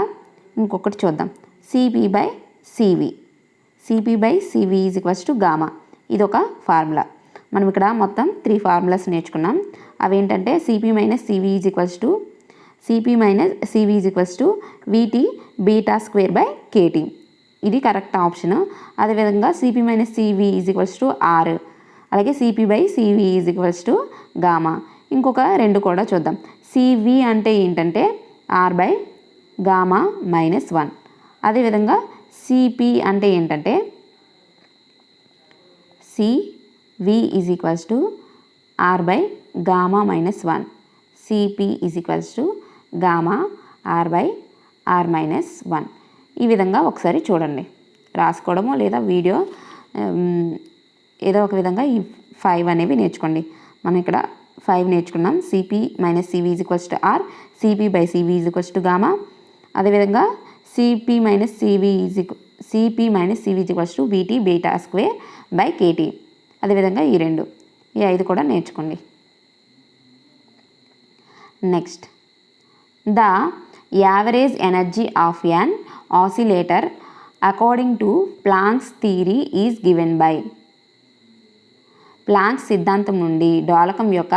ఇంకొకటి చూద్దాం. Cp/Cv is equals to gamma. ఇదొక ఫార్ములా. మనం ఇక్కడ మొత్తం 3 ఫార్ములాస్ నేర్చుకున్నాం. అవి ఏంటంటే Cp - Cv is equals to VT β²/kT. ఇది కరెక్ట్ ఆప్షన్. అదేవిధంగా Cp - Cv is equals to R. అలాగే Cp/Cv is equals to gamma. ఇంకొక 2 కూడా చూద్దాం. Cv అంటే ఏంటంటే R/γ-1. అదేవిధంగా Cp అంటే ఏంటంటే Cv is equals to R/γ-1. CP is equals to gamma R by R minus 1. ఈ విధంగా ఒకసారి చూడండి, రాసుకోవడము లేదా వీడియో ఏదో ఒక విధంగా ఈ 5 అనేవి నేర్చుకోండి. మనం ఇక్కడ 5 నేర్చుకున్నాం. CP minus CV is equals to R, CP by CV is equals to gamma. అదేవిధంగా CP minus CV is equals to BT beta square by KT. అదేవిధంగా ఈ 5 కూడా నేర్చుకోండి. Next, the average energy of an oscillator according to Planck's theory is given by. Planck's సిద్ధాంతం నుండి డోలకం యొక్క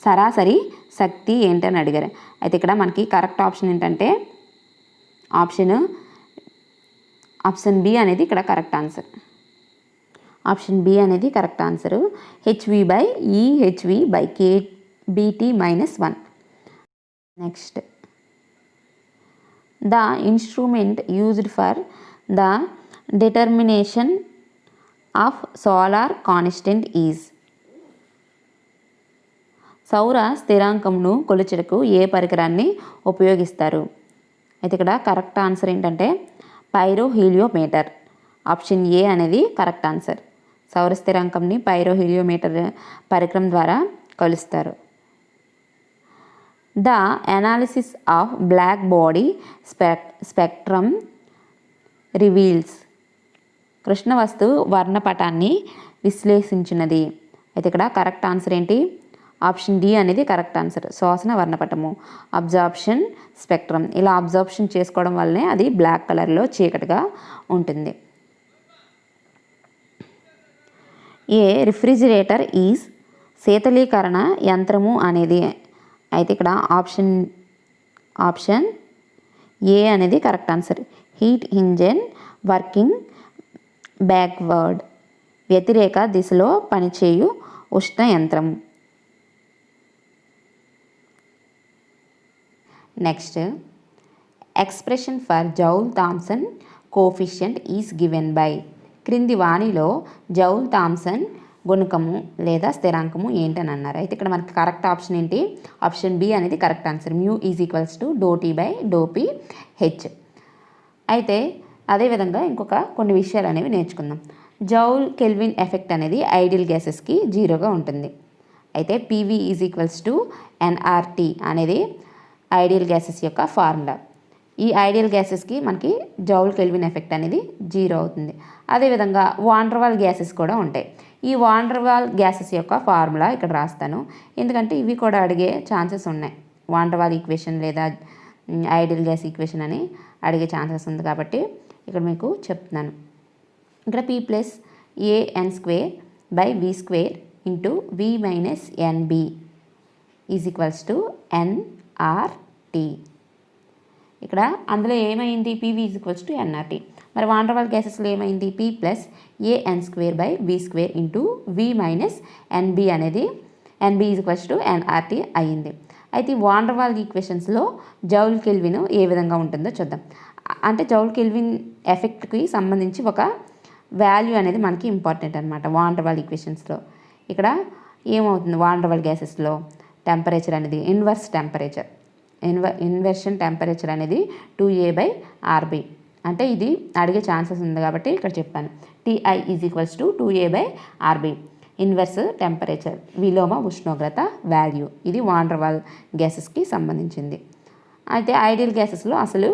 సరాసరి శక్తి ఏంటని అడిగారు. అయితే ఇక్కడ మనకి కరెక్ట్ ఆప్షన్ ఏంటంటే ఆప్షన్ బి అనేది ఇక్కడ కరెక్ట్ ఆన్సర్. ఆప్షన్ బి అనేది correct answer. HV by EHV by K BT minus 1. Next, the instrument used for the determination of solar constant is. సౌర స్థిరాంకంను కొలుచుటకు ఏ పరికరాన్ని ఉపయోగిస్తారు? అయితే ఇక్కడ కరెక్ట్ ఆన్సర్ ఏంటంటే పైరోహీలియోమీటర్. ఆప్షన్ ఏ అనేది కరెక్ట్ ఆన్సర్. సౌర స్థిరాంకంని పైరోహీలియోమీటర్ పరికరం ద్వారా కొలుస్తారు. The analysis of black body spectrum reveals. కృష్ణ వస్తు వర్ణపటాన్ని విశ్లేషించినది. అయితే ఇక్కడ కరెక్ట్ ఆన్సర్ ఏంటి? ఆప్షన్ డి అనేది కరెక్ట్ ఆన్సర్. శ్వాసన వర్ణపటము, అబ్జార్ప్షన్ స్పెక్ట్రమ్. ఇలా అబ్జార్ప్షన్ చేసుకోవడం వల్లనే అది బ్లాక్ కలర్లో చీకటిగా ఉంటుంది. ఏ రిఫ్రిజిరేటర్ ఈజ్ శీతలీకరణ యంత్రము అనేది. అయితే ఇక్కడ ఆప్షన్ ఏ అనేది correct answer. Heat engine working backward, వ్యతిరేక దిశలో పనిచేయు ఉష్ణ యంత్రం. Next, expression for Joule Thomson coefficient is given by. క్రింది వాణిలో జౌల్ థామ్సన్ గుణకము లేదా స్థిరాంకము ఏంటని అన్నారు. అయితే ఇక్కడ మనకి కరెక్ట్ ఆప్షన్ ఏంటి? ఆప్షన్ బి అనేది correct answer. Mu is equals to do T by do P H. అయితే అదేవిధంగా కొన్ని విషయాలు అనేవి నేర్చుకుందాం. జౌల్ కెల్విన్ ఎఫెక్ట్ అనేది ఐడియల్ గ్యాసెస్కి 0గా ఉంటుంది. అయితే PV is equals to NRT అనేది ఐడియల్ గ్యాసెస్ యొక్క ఫార్ములా. ఈ ఐడియల్ గ్యాసెస్కి మనకి జౌల్ కెల్విన్ ఎఫెక్ట్ అనేది 0 అవుతుంది. అదేవిధంగా వాండర్వాల్ గ్యాసెస్ కూడా ఉంటాయి. ఈ వాండర్వాల్ గ్యాసెస్ యొక్క ఫార్ములా ఇక్కడ రాస్తాను, ఎందుకంటే ఇవి కూడా అడిగే ఛాన్సెస్ ఉన్నాయి. వాండర్వాల్ ఈక్వేషన్ లేదా ఐడియల్ గ్యాస్ ఈక్వేషన్ అని అడిగే ఛాన్సెస్ ఉంది కాబట్టి ఇక్కడ మీకు చెప్తున్నాను. ఇక్కడ P plus AN square by V square into V minus NB is equals to NRT. ఇక్కడ అందులో ఏమైంది? PV is equals to NRT. మరి వాండర్వాల్ గ్యాసెస్లో ఏమైంది? P plus AN square by V square into V minus NB అనేది NB is equals to NRT అయ్యింది. అయితే ఈ వాండర్వాల్ ఈక్వేషన్స్లో జౌల్ కెల్విన్ ఏ విధంగా ఉంటుందో చూద్దాం. అంటే జౌల్ కెల్విన్ ఎఫెక్ట్కి సంబంధించి ఒక వాల్యూ అనేది మనకి ఇంపార్టెంట్ అనమాట. వాండర్వాల్ ఈక్వేషన్స్లో ఇక్కడ ఏమవుతుంది? వాండర్వాల్ గ్యాసెస్లో టెంపరేచర్ అనేది ఇన్వర్షన్ టెంపరేచర్ అనేది 2a/RB. అంటే ఇది అడిగే ఛాన్సెస్ ఉంది కాబట్టి ఇక్కడ చెప్పాను. TI is equals to 2a/RB inverse temperature, విలోమ ఉష్ణోగ్రత వాల్యూ. ఇది వాండర్వాల్ గ్యాసెస్కి సంబంధించింది. అయితే ఐడియల్ గ్యాసెస్లో అసలు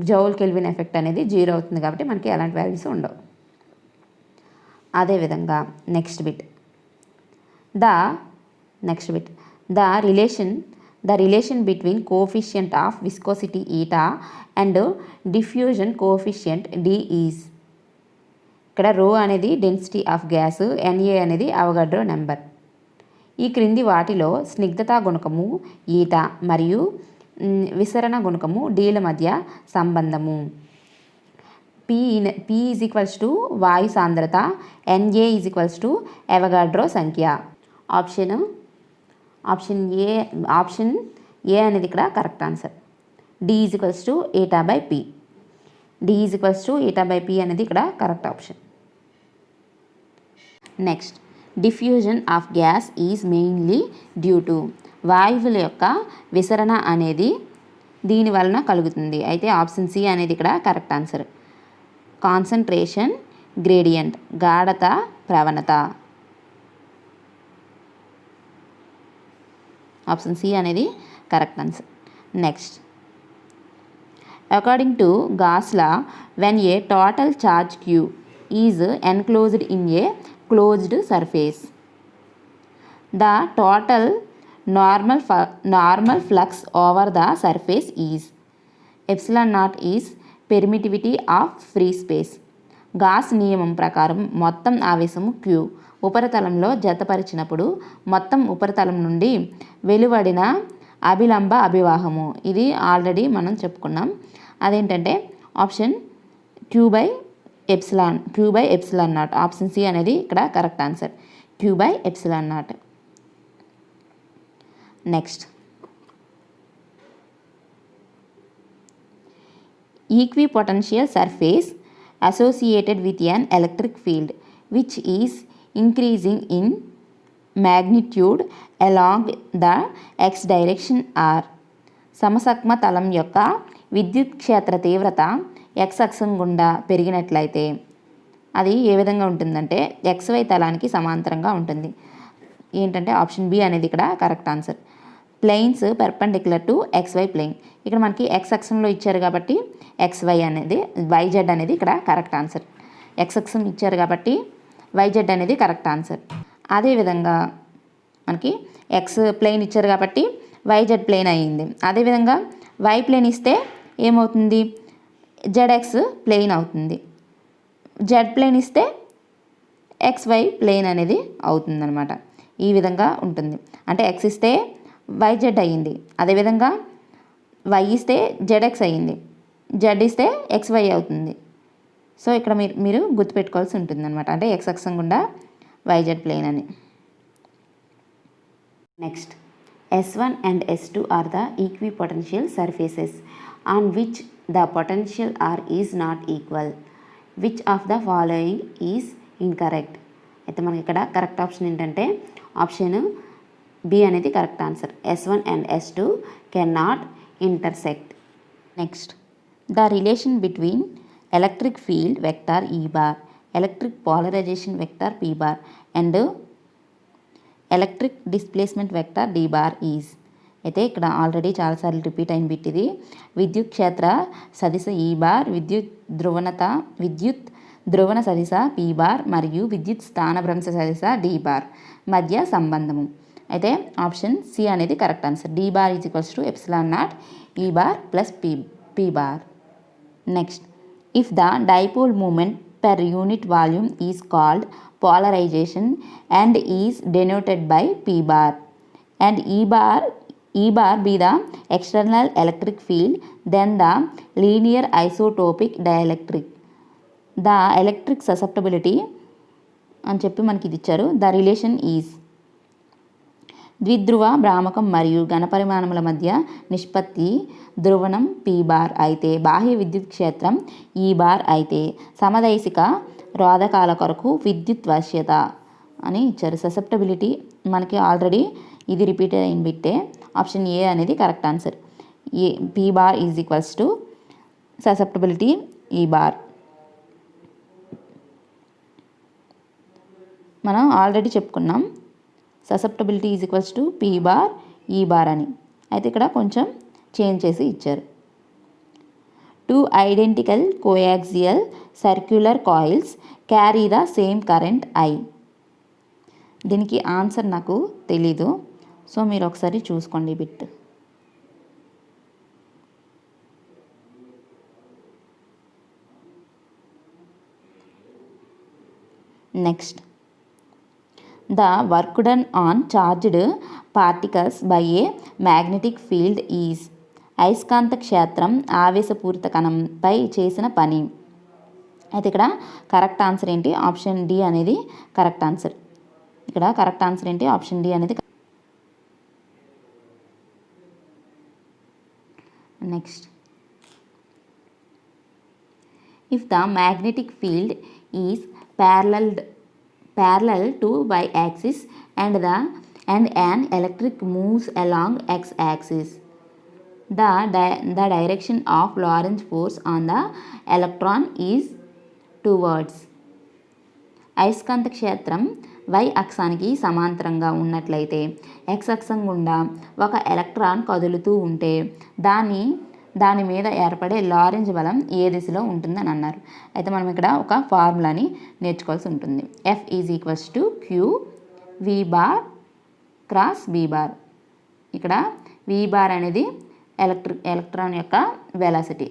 జౌల్ కెల్విన్ ఎఫెక్ట్ అనేది 0 అవుతుంది కాబట్టి మనకి ఎలాంటి వాల్యూస్ ఉండవు. అదేవిధంగా next bit the relation between coefficient of viscosity eta and diffusion coefficient D is. ఇక్కడ రో అనేది డెన్సిటీ ఆఫ్ గ్యాస్, ఎన్ఏ అనేది అవగాడ్రో నెంబర్. ఈ క్రింది వాటిలో స్నిగ్ధతా గుణకము ఈటా మరియు విసరణ గుణకము డీల మధ్య సంబంధము. పి ఈజ్ ఈక్వల్స్ టు వాయు సాంద్రత, NA is equals to Avogadro సంఖ్య. ఆప్షన్ ఏ అనేది ఇక్కడ correct answer. D is equals to eta P. D is equals to eta P అనేది ఇక్కడ correct option. Next, diffusion of gas is mainly due to. వాయువుల యొక్క విసరణ అనేది దీని వలన కలుగుతుంది. అయితే ఆప్షన్ సి అనేది ఇక్కడ కరెక్ట్ ఆన్సర్. కాన్సన్ట్రేషన్ గ్రేడియంట్, గాఢత ప్రవణత. ఆప్షన్ సి అనేది correct answer. Next, according to gas law, when a total charge q is enclosed in a closed surface, the total normal flux over the surface is epsilon naught is permittivity of free space. Gauss నియమం ప్రకారం మొత్తం ఆవేశము q ఉపరితలంలో జతపరిచినప్పుడు మొత్తం ఉపరితలం నుండి వెలువడిన అభిలంబ అభివాహము, ఇది already మనం చెప్పుకున్నాం. అదేంటంటే option q by epsilon naught. Option C అనేది ఇక్కడ correct answer, q by epsilon naught. Next, equipotential surface associated with an electric field which is increasing in magnitude along the x direction r. సమసగ్మ తలం యొక్క విద్యుత్ క్షేత్ర తీవ్రత x అక్షం గుండా పెరిగినట్లయితే అది ఏ విధంగా ఉంటుందంటే xy తలానికి సమాంతరంగా ఉంటుంది. ఏంటంటే ఆప్షన్ బి అనేది ఇక్కడ correct answer. Plains perpendicular to XY plain. ఇక్కడ మనకి x అక్షంలో ఇచ్చారు కాబట్టి XY అనేది YZ అనేది ఇక్కడ కరెక్ట్ ఆన్సర్. x అక్షం ఇచ్చారు కాబట్టి YZ అనేది కరెక్ట్ ఆన్సర్. అదేవిధంగా మనకి x ప్లెయిన్ ఇచ్చారు కాబట్టి YZ ప్లెయిన్ అయ్యింది. అదేవిధంగా Y ప్లెయిన్ ఇస్తే ఏమవుతుంది, ZX ప్లెయిన్ అవుతుంది. Z ప్లెయిన్ ఇస్తే XY ప్లెయిన్ అనేది అవుతుంది అనమాట. ఈ విధంగా ఉంటుంది. అంటే x ఇస్తే YZ అయ్యింది, అదేవిధంగా Y ఇస్తే ZX అయ్యింది, Z ఇస్తే XY అవుతుంది. సో ఇక్కడ మీరు గుర్తుపెట్టుకోవాల్సి ఉంటుంది అనమాట. అంటే x అక్షం గుండా YZ ప్లేన్ అని. Next, S1 and S2 are the equipotential surfaces on which the potential R is not equal. Which of the following is incorrect? అయితే మనకి ఇక్కడ కరెక్ట్ ఆప్షన్ ఏంటంటే ఆప్షన్ బి అనేది correct answer. S1 and S2 cannot intersect. Next, the relation between electric field vector E bar, electric polarization vector P bar and electric displacement vector D bar is. అయితే ఇక్కడ already చాలాసార్లు repeat అయిన bit ఇది. విద్యుత్ క్షేత్ర సదిశ E bar, విద్యుత్ ధ్రువణ సదిశ P bar మరియు విద్యుత్ స్థానభ్రంశ సదిశ D బార్ మధ్య సంబంధము. అయితే ఆప్షన్ సి అనేది correct answer. D bar is equals to epsilon naught E bar plus P bar. Next, if the dipole moment per unit volume is called polarization and is denoted by P bar and E bar be the external electric field, then the linear isotopic dielectric, the electric susceptibility అని చెప్పి మనకి ఇది ఇచ్చారు. The relation is ద్విధ్రువ భ్రామకం మరియు ఘనపరిమాణముల మధ్య నిష్పత్తి ధ్రువణం P bar అయితే బాహ్య విద్యుత్ క్షేత్రం E బార్ అయితే సమదైసిక రోధకాల కొరకు విద్యుత్ వశ్యత అని ఇచ్చారు. ససెప్టబిలిటీ మనకి ఆల్రెడీ ఇది రిపీట్ అయిన బిట్టే. ఆప్షన్ ఏ అనేది correct answer. P bar is equals to susceptibility E bar. మనం ఆల్రెడీ చెప్పుకున్నాం susceptibility is equals to P bar E bar అని. అయితే ఇక్కడ కొంచెం చేంజ్ చేసి ఇచ్చారు. 2 identical coaxial circular coils carry the same current I. దీనికి ఆన్సర్ నాకు తెలీదు, సో మీరు ఒకసారి చూసుకోండి bit. Next, the work done on charged particles by a magnetic field is. అయస్కాంత క్షేత్రం ఆవేశపూరిత కణంపై చేసిన పని. అయితే ఇక్కడ కరెక్ట్ ఆన్సర్ ఏంటి, ఆప్షన్ డి అనేది కరెక్ట్ ఆన్సర్. ఇక్కడ కరెక్ట్ ఆన్సర్ ఏంటి, ఆప్షన్ డి అనేది. Next, if the magnetic field is parallel to y axis and the and an electric moves along x-axis. The direction of Lorentz force on the electron is towards. అయస్కాంత క్షేత్రం y అక్షానికి సమాంతరంగా ఉన్నట్లయితే x అక్షం గుండా ఒక electron కదులుతూ ఉంటే దాని మీద ఏర్పడే లారెంజ్ బలం ఏ దిశలో ఉంటుందని అన్నారు. అయితే మనం ఇక్కడ ఒక ఫార్ములాని నేర్చుకోవాల్సి ఉంటుంది. F = Q V bar cross B bar. ఇక్కడ V బార్ అనేది ఎలక్ట్రాన్ యొక్క వెలాసిటీ.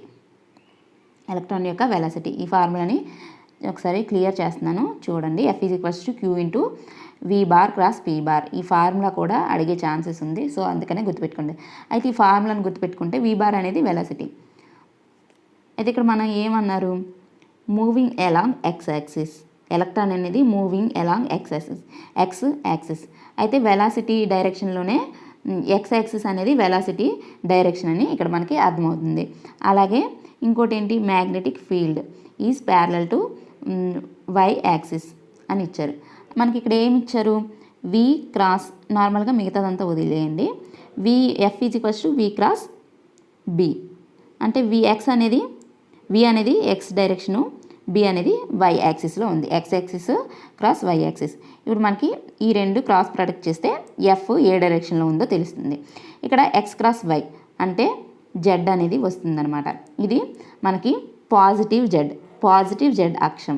ఈ ఫార్ములాని ఒకసారి క్లియర్ చేస్తున్నాను చూడండి. F = Q × V bar cross P bar. ఈ ఫార్ములా కూడా అడిగే ఛాన్సెస్ ఉంది, సో అందుకనే గుర్తుపెట్టుకోండి. అయితే ఈ ఫార్ములాను గుర్తుపెట్టుకుంటే V బార్ అనేది వెలాసిటీ. అయితే ఇక్కడ మనం ఏమన్నారు, moving along x axis. Electron అనేది మూవింగ్ ఎలాంగ్ x యాక్సిస్. అయితే వెలాసిటీ డైరెక్షన్లోనే x యాక్సిస్ అనేది వెలాసిటీ డైరెక్షన్ అని ఇక్కడ మనకి అర్థమవుతుంది. అలాగే ఇంకోటి ఏంటి, magnetic field is parallel to y axis అని ఇచ్చారు. మనకి ఇక్కడ ఏమి ఇచ్చారు, V క్రాస్, నార్మల్గా మిగతాదంతా వదిలేయండి. F = V cross B. అంటే V అనేది x డైరెక్షను, B అనేది y యాక్సిస్లో ఉంది. x axis cross y axis. ఇప్పుడు మనకి ఈ రెండు క్రాస్ ప్రొడక్ట్ చేస్తే F ఏ డైరెక్షన్లో ఉందో తెలుస్తుంది. ఇక్కడ x క్రాస్ y అంటే Z అనేది వస్తుందన్నమాట. ఇది మనకి పాజిటివ్ Z అక్షం,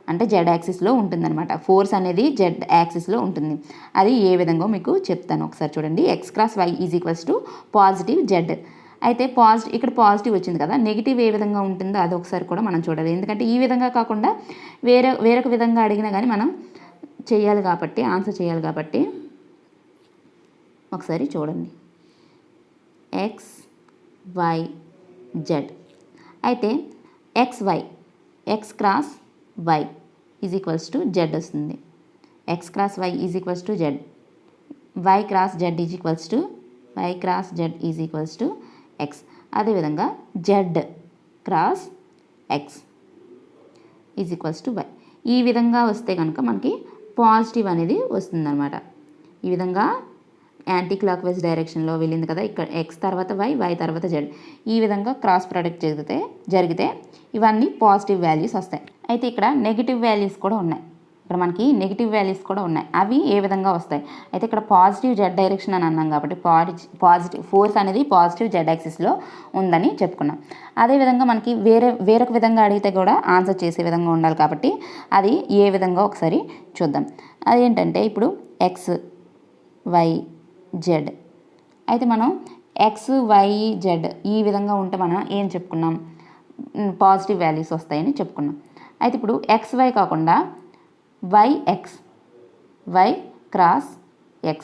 అంటే Z యాక్సిస్లో ఉంటుందన్నమాట. ఫోర్స్ అనేది Z యాక్సిస్లో ఉంటుంది. అది ఏ విధంగా మీకు చెప్తాను ఒకసారి చూడండి. x cross y = positive Z. అయితే ఇక్కడ పాజిటివ్ వచ్చింది కదా, నెగిటివ్ ఏ విధంగా ఉంటుందో అది ఒకసారి కూడా మనం చూడాలి. ఎందుకంటే ఈ విధంగా కాకుండా వేరొక విధంగా అడిగినా కానీ మనం ఆన్సర్ చేయాలి కాబట్టి ఒకసారి చూడండి. x y z. అయితే x క్రాస్ y = z వస్తుంది. x cross y = z. y cross z = x. అదేవిధంగా z క్రాస్ x = y. ఈ విధంగా వస్తే కనుక మనకి పాజిటివ్ అనేది వస్తుందన్నమాట. ఈ విధంగా యాంటీ క్లాక్ వైజ్ డైరెక్షన్లో వెళ్ళింది కదా, ఇక్కడ x తర్వాత y తర్వాత z. ఈ విధంగా క్రాస్ ప్రొడక్ట్ జరిగితే ఇవన్నీ పాజిటివ్ వాల్యూస్ వస్తాయి. అయితే ఇక్కడ నెగిటివ్ వాల్యూస్ కూడా ఉన్నాయి. అవి ఏ విధంగా వస్తాయి, అయితే ఇక్కడ పాజిటివ్ Z డైరెక్షన్ అని అన్నాం కాబట్టి పాజిటివ్ ఫోర్స్ అనేది పాజిటివ్ Z యాక్సిస్లో ఉందని చెప్పుకున్నాం. అదేవిధంగా మనకి వేరొక విధంగా అడిగితే కూడా ఆన్సర్ చేసే విధంగా ఉండాలి కాబట్టి అది ఏ విధంగా ఒకసారి చూద్దాం. అదేంటంటే ఇప్పుడు x y z. అయితే మనం x y z ఈ విధంగా ఉంటే మనం ఏం చెప్పుకున్నాం, పాజిటివ్ వాల్యూస్ వస్తాయని చెప్పుకున్నాం. అయితే ఇప్పుడు xy కాకుండా y క్రాస్ x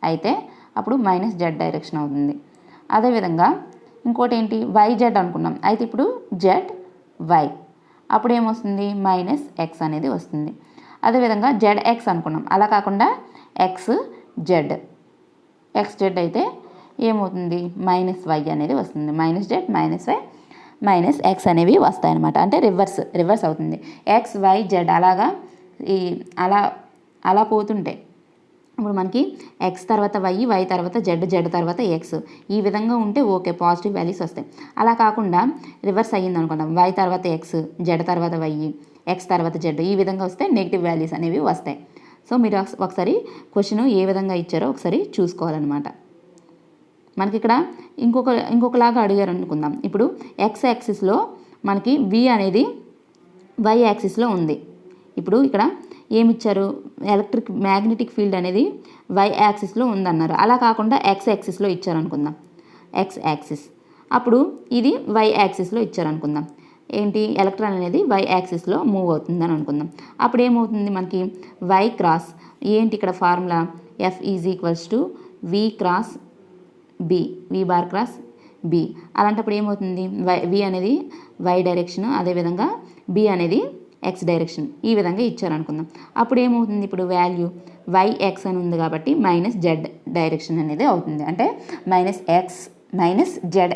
అయితే అప్పుడు -z డైరెక్షన్ అవుతుంది. అదేవిధంగా ఇంకోటి ఏంటి, yz అనుకున్నాం. అయితే ఇప్పుడు zy అప్పుడు ఏమొస్తుంది, -x అనేది వస్తుంది. అదేవిధంగా zx అనుకున్నాం, అలా కాకుండా xz అయితే ఏమవుతుంది, -y అనేది వస్తుంది. -z -y -x అనేవి వస్తాయన్నమాట. అంటే రివర్స్ అవుతుంది. x y z అలా పోతుంటే ఇప్పుడు మనకి x తర్వాత y తర్వాత z తర్వాత x ఈ విధంగా ఉంటే ఓకే, పాజిటివ్ వాల్యూస్ వస్తాయి. అలా కాకుండా రివర్స్ అయ్యింది అనుకుందాం, y తర్వాత x z తర్వాత y x తర్వాత z ఈ విధంగా వస్తే నెగిటివ్ వాల్యూస్ అనేవి వస్తాయి. సో మీరు ఒకసారి క్వశ్చన్ ఏ విధంగా ఇచ్చారో ఒకసారి చూసుకోవాలన్నమాట. మనకి ఇక్కడ ఇంకొకలాగా అడిగారు అనుకుందాం. ఇప్పుడు x యాక్సిస్లో మనకి v అనేది y యాక్సిస్లో ఉంది. ఇప్పుడు ఇక్కడ ఏమిచ్చారు, మ్యాగ్నెటిక్ ఫీల్డ్ అనేది y యాక్సిస్లో ఉందన్నారు. అలా కాకుండా x యాక్సిస్లో ఇచ్చారు అనుకుందాం, x యాక్సిస్. అప్పుడు ఇది y యాక్సిస్లో ఇచ్చారు అనుకుందాం. ఏంటి, ఎలక్ట్రాన్ అనేది y యాక్సిస్లో మూవ్ అవుతుందని అనుకుందాం. అప్పుడు ఏమవుతుంది మనకి y క్రాస్ ఏంటి, ఇక్కడ formula F = V cross B, V bar cross B. అలాంటప్పుడు ఏమవుతుంది, V అనేది y డైరెక్షన్, అదేవిధంగా B అనేది x డైరెక్షన్ ఈ విధంగా ఇచ్చారనుకుందాం. అప్పుడు ఏమవుతుంది, ఇప్పుడు వాల్యూ yx అని ఉంది కాబట్టి -z డైరెక్షన్ అనేది అవుతుంది. అంటే -z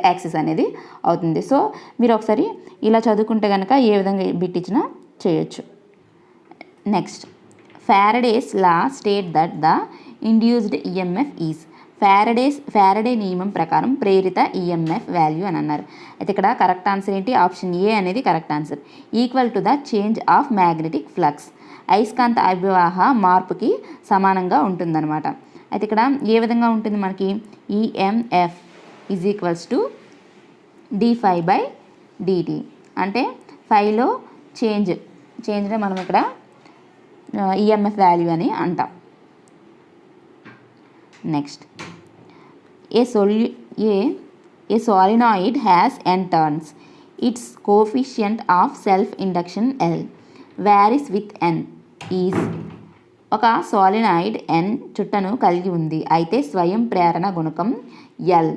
యాక్సిస్ అనేది అవుతుంది. సో మీరు ఒకసారి ఇలా చదువుకుంటే కనుక ఏ విధంగా బిట్ ఇచ్చినా చేయొచ్చు. Next, Faraday's law state that the induced EMF is. Faraday నియమం ప్రకారం ప్రేరిత ఈఎంఎఫ్ వాల్యూ అని అన్నారు. అయితే ఇక్కడ కరెక్ట్ ఆన్సర్ ఏంటి? ఆప్షన్ ఏ అనేది correct answer. Equal to the change of magnetic flux. అయస్కాంత అభివాహ మార్పుకి సమానంగా ఉంటుందన్నమాట. అయితే ఇక్కడ ఏ విధంగా ఉంటుంది మనకి? EMF is equals to d∅/dt. అంటే ఫైలో చేంజ్ని మనం ఇక్కడ ఈఎంఎఫ్ వాల్యూ అని అంటాం. Next, A solenoid has n turns. Its coefficient of self-induction L varies with n is. ఒక సాలినాయిడ్ n చుట్టను కలిగి ఉంది, అయితే స్వయం ప్రేరణ గుణకం L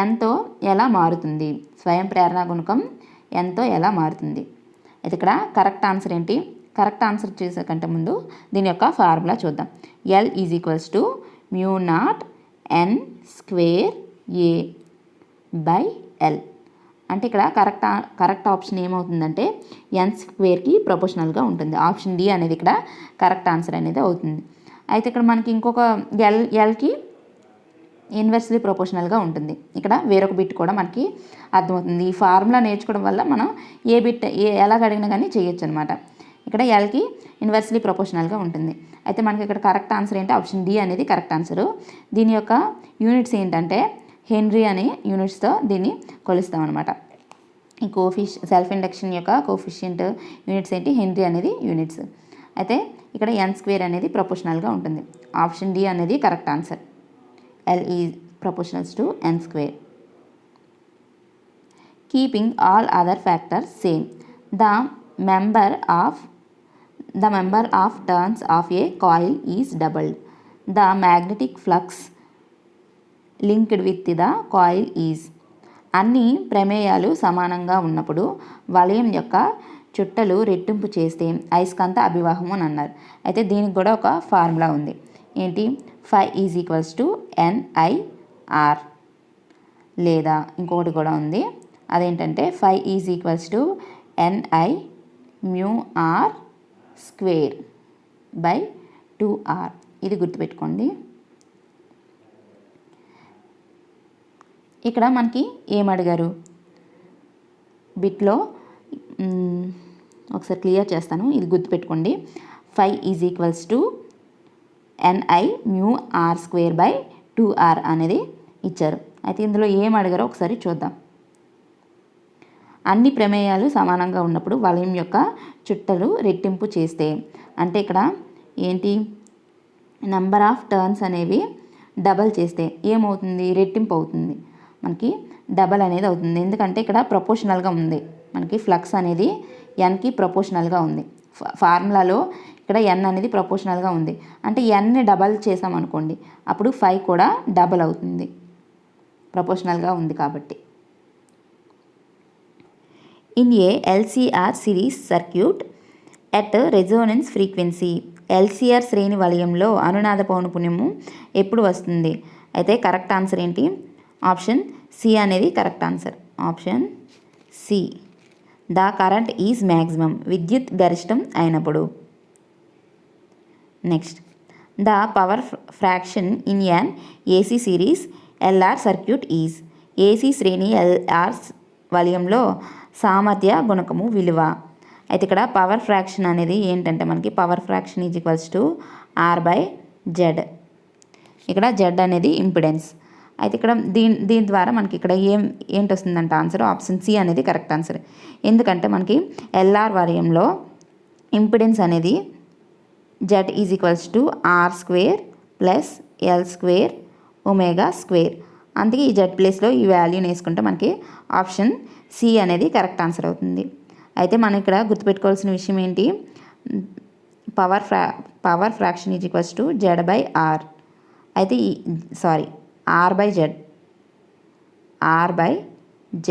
nతో ఎలా మారుతుంది? స్వయం ప్రేరణ గుణకం nతో ఎలా మారుతుంది? అయితే ఇక్కడ కరెక్ట్ ఆన్సర్ ఏంటి? కరెక్ట్ ఆన్సర్ చేసే కంటే ముందు దీని యొక్క ఫార్ములా చూద్దాం. L is equals to μ0n²a/L. అంటే ఇక్కడ కరెక్ట్ ఆప్షన్ ఏమవుతుందంటే n² ప్రపోర్షనల్గా ఉంటుంది. ఆప్షన్ డి అనేది ఇక్కడ కరెక్ట్ ఆన్సర్ అనేది అవుతుంది. అయితే ఇక్కడ మనకి ఇంకొక ఎల్కి ఇన్వర్స్లీ ప్రపోర్షనల్గా ఉంటుంది. ఇక్కడ వేరొక బిట్ కూడా మనకి అర్థమవుతుంది. ఈ ఫార్ములా నేర్చుకోవడం వల్ల మనం ఏ బిట్ ఎలాగ అడిగినా కానీ చేయొచ్చు అనమాట. ఇక్కడ ఎల్కి ఇన్వర్స్లీ ప్రపోర్షనల్గా ఉంటుంది. అయితే మనకి ఇక్కడ కరెక్ట్ ఆన్సర్ ఏంటి? ఆప్షన్ డి అనేది కరెక్ట్ ఆన్సరు. దీని యొక్క యూనిట్స్ ఏంటంటే హెన్రీ అనే యూనిట్స్తో దీన్ని కొలుస్తాం అనమాట. ఈ సెల్ఫ్ ఇండక్షన్ యొక్క కోఫిషియంట్ యూనిట్స్ ఏంటి? హెన్రీ అనేది యూనిట్స్. అయితే ఇక్కడ n² అనేది ప్రపోర్షనల్గా ఉంటుంది. ఆప్షన్ డి అనేది correct answer. L is proportional to n². Keeping all other factors same, the number of turns of a coil is doubled. The magnetic flux linked with the coil is. అన్ని ప్రమేయాలు సమానంగా ఉన్నప్పుడు వలయం యొక్క చుట్టలు రెట్టింపు చేస్తే అయస్కాంత అభివాహం అని అన్నారు. అయితే దీనికి కూడా ఒక ఫార్ములా ఉంది. ఏంటి? Phi is equals to NIR. లేదా ఇంకొకటి కూడా ఉంది, అదేంటంటే Phi is equals to NI μR²/2R. ఇది గుర్తుపెట్టుకోండి. ఇక్కడ మనకి ఏమడిగారు బిట్లో ఒకసారి క్లియర్ చేస్తాను, ఇది గుర్తుపెట్టుకోండి. Phi is equals to NI μR²/2R అనేది ఇచ్చారు. అయితే ఇందులో ఏం అడిగారో ఒకసారి చూద్దాం. అన్ని ప్రమేయాలు సమానంగా ఉన్నప్పుడు వలయం యొక్క చుట్టలు రెట్టింపు చేస్తే, అంటే ఇక్కడ ఏంటి? నెంబర్ ఆఫ్ టర్న్స్ అనేవి డబల్ చేస్తే ఏమవుతుంది? రెట్టింపు అవుతుంది. మనకి డబల్ అనేది అవుతుంది. ఎందుకంటే ఇక్కడ ప్రపోర్షనల్గా ఉంది. మనకి ఫ్లక్స్ అనేది ఎన్కి ప్రపోర్షనల్గా ఉంది. ఫార్ములాలో ఇక్కడ n అనేది ప్రపోర్షనల్గా ఉంది. అంటే nని డబల్ చేసామనుకోండి, అప్పుడు 5 కూడా డబల్ అవుతుంది, ప్రపోర్షనల్గా ఉంది కాబట్టి. In a LCR series circuit at resonance frequency, LCR శ్రేణి వలయంలో అనునాద పౌనఃపున్యము ఎప్పుడు వస్తుంది? అయితే కరెక్ట్ ఆన్సర్ ఏంటి? ఆప్షన్ సి అనేది correct answer. Option C. The current is maximum, విద్యుత్ గరిష్టం అయినప్పుడు. Next, the power fraction in an AC series LR circuit is. AC శ్రేణి LR వలయంలో సామర్థ్య గుణకము విలువ. అయితే ఇక్కడ పవర్ ఫ్రాక్షన్ అనేది ఏంటంటే మనకి power fraction is equals to R/Z. ఇక్కడ Z అనేది ఇంపిడెన్స్. అయితే ఇక్కడ దీని ద్వారా మనకి ఇక్కడ ఏంటి వస్తుందంటే ఆన్సర్ ఆప్షన్ సి అనేది కరెక్ట్ ఆన్సర్. ఎందుకంటే మనకి LR వలయంలో ఇంపిడెన్స్ అనేది Z is equals to R² + L² ω². అందుకే ఈ Z ప్లేస్లో ఈ వాల్యూని వేసుకుంటే మనకి ఆప్షన్ సి అనేది కరెక్ట్ ఆన్సర్ అవుతుంది. అయితే మనం ఇక్కడ గుర్తుపెట్టుకోవాల్సిన విషయం ఏంటి? Power fraction is equals to Z/R. అయితే R/Z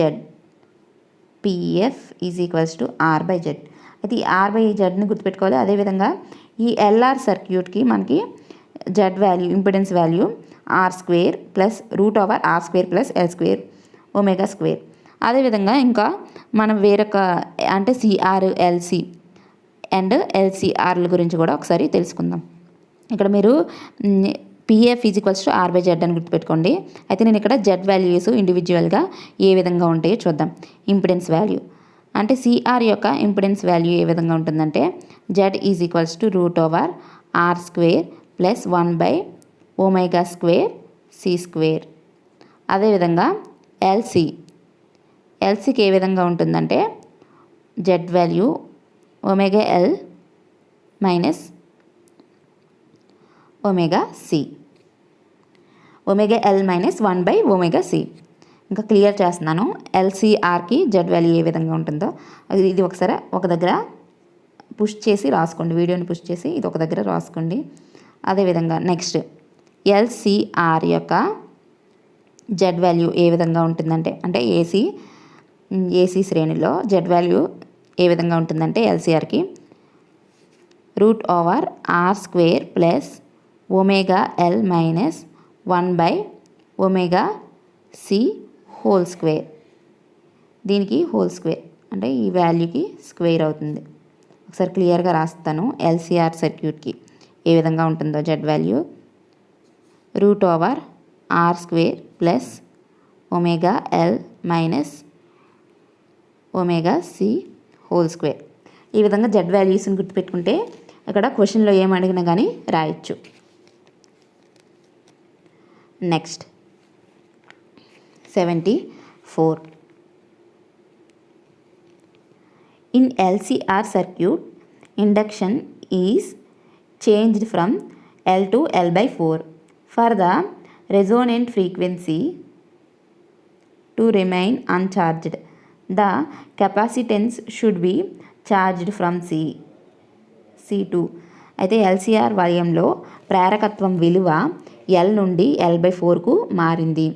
PF is equals to R/Z. అయితే ఈ R/Zని గుర్తుపెట్టుకోవాలి. అదేవిధంగా ఈ LR సర్క్యూట్కి మనకి Z value, impedance value R² + √R² + L² ω². అదేవిధంగా ఇంకా మనం వేరొక అంటే CR LC అండ్ ఎల్సిఆర్ల గురించి కూడా ఒకసారి తెలుసుకుందాం. ఇక్కడ మీరు పిఎఫ్ =R/Z అని గుర్తుపెట్టుకోండి. అయితే నేను ఇక్కడ జెడ్ వాల్యూస్ ఇండివిజువల్గా ఏ విధంగా ఉంటాయో చూద్దాం. ఇంపిడెన్స్ వాల్యూ అంటే సిఆర్ యొక్క ఇంపిడెన్స్ వాల్యూ ఏ విధంగా ఉంటుందంటే జెడ్ √R² + 1/ω² C². అదేవిధంగా ఎల్సికి ఏ విధంగా ఉంటుందంటే Z value ωL - ωc, ωL - 1/ωc. ఇంకా క్లియర్ చేస్తున్నాను. ఎల్సిఆర్కి జెడ్ వాల్యూ ఏ విధంగా ఉంటుందో ఇది ఒకసారి ఒక దగ్గర పుష్ చేసి రాసుకోండి. వీడియోని పుష్ చేసి ఇది ఒక దగ్గర రాసుకోండి. అదేవిధంగా నెక్స్ట్ ఎల్సిఆర్ యొక్క జెడ్ వాల్యూ ఏ విధంగా ఉంటుందంటే అంటే ఏసీ శ్రేణిలో జెడ్ వాల్యూ ఏ విధంగా ఉంటుందంటే ఎల్సిఆర్కి √R² + ωL - 1/ωc². దీనికి హోల్ స్క్వేర్ అంటే ఈ వాల్యూకి స్క్వేర్ అవుతుంది. ఒకసారి క్లియర్గా రాస్తాను. ఎల్సిఆర్ సర్క్యూట్కి ఏ విధంగా ఉంటుందో Z value √R² + ωL - ωc². ఈ విధంగా జెడ్ వాల్యూస్ని గుర్తుపెట్టుకుంటే ఇక్కడ క్వశ్చన్లో ఏం అడిగినా కానీ రాయొచ్చు. Next 74. In LCR circuit, induction is changed from L to L/4 for the resonant frequency to remain uncharged. The capacitance should be charged from C2. అయితే ఎల్సిఆర్ వలయంలో ప్రేరకత్వం విలువ L నుండి L/4కు మారింది.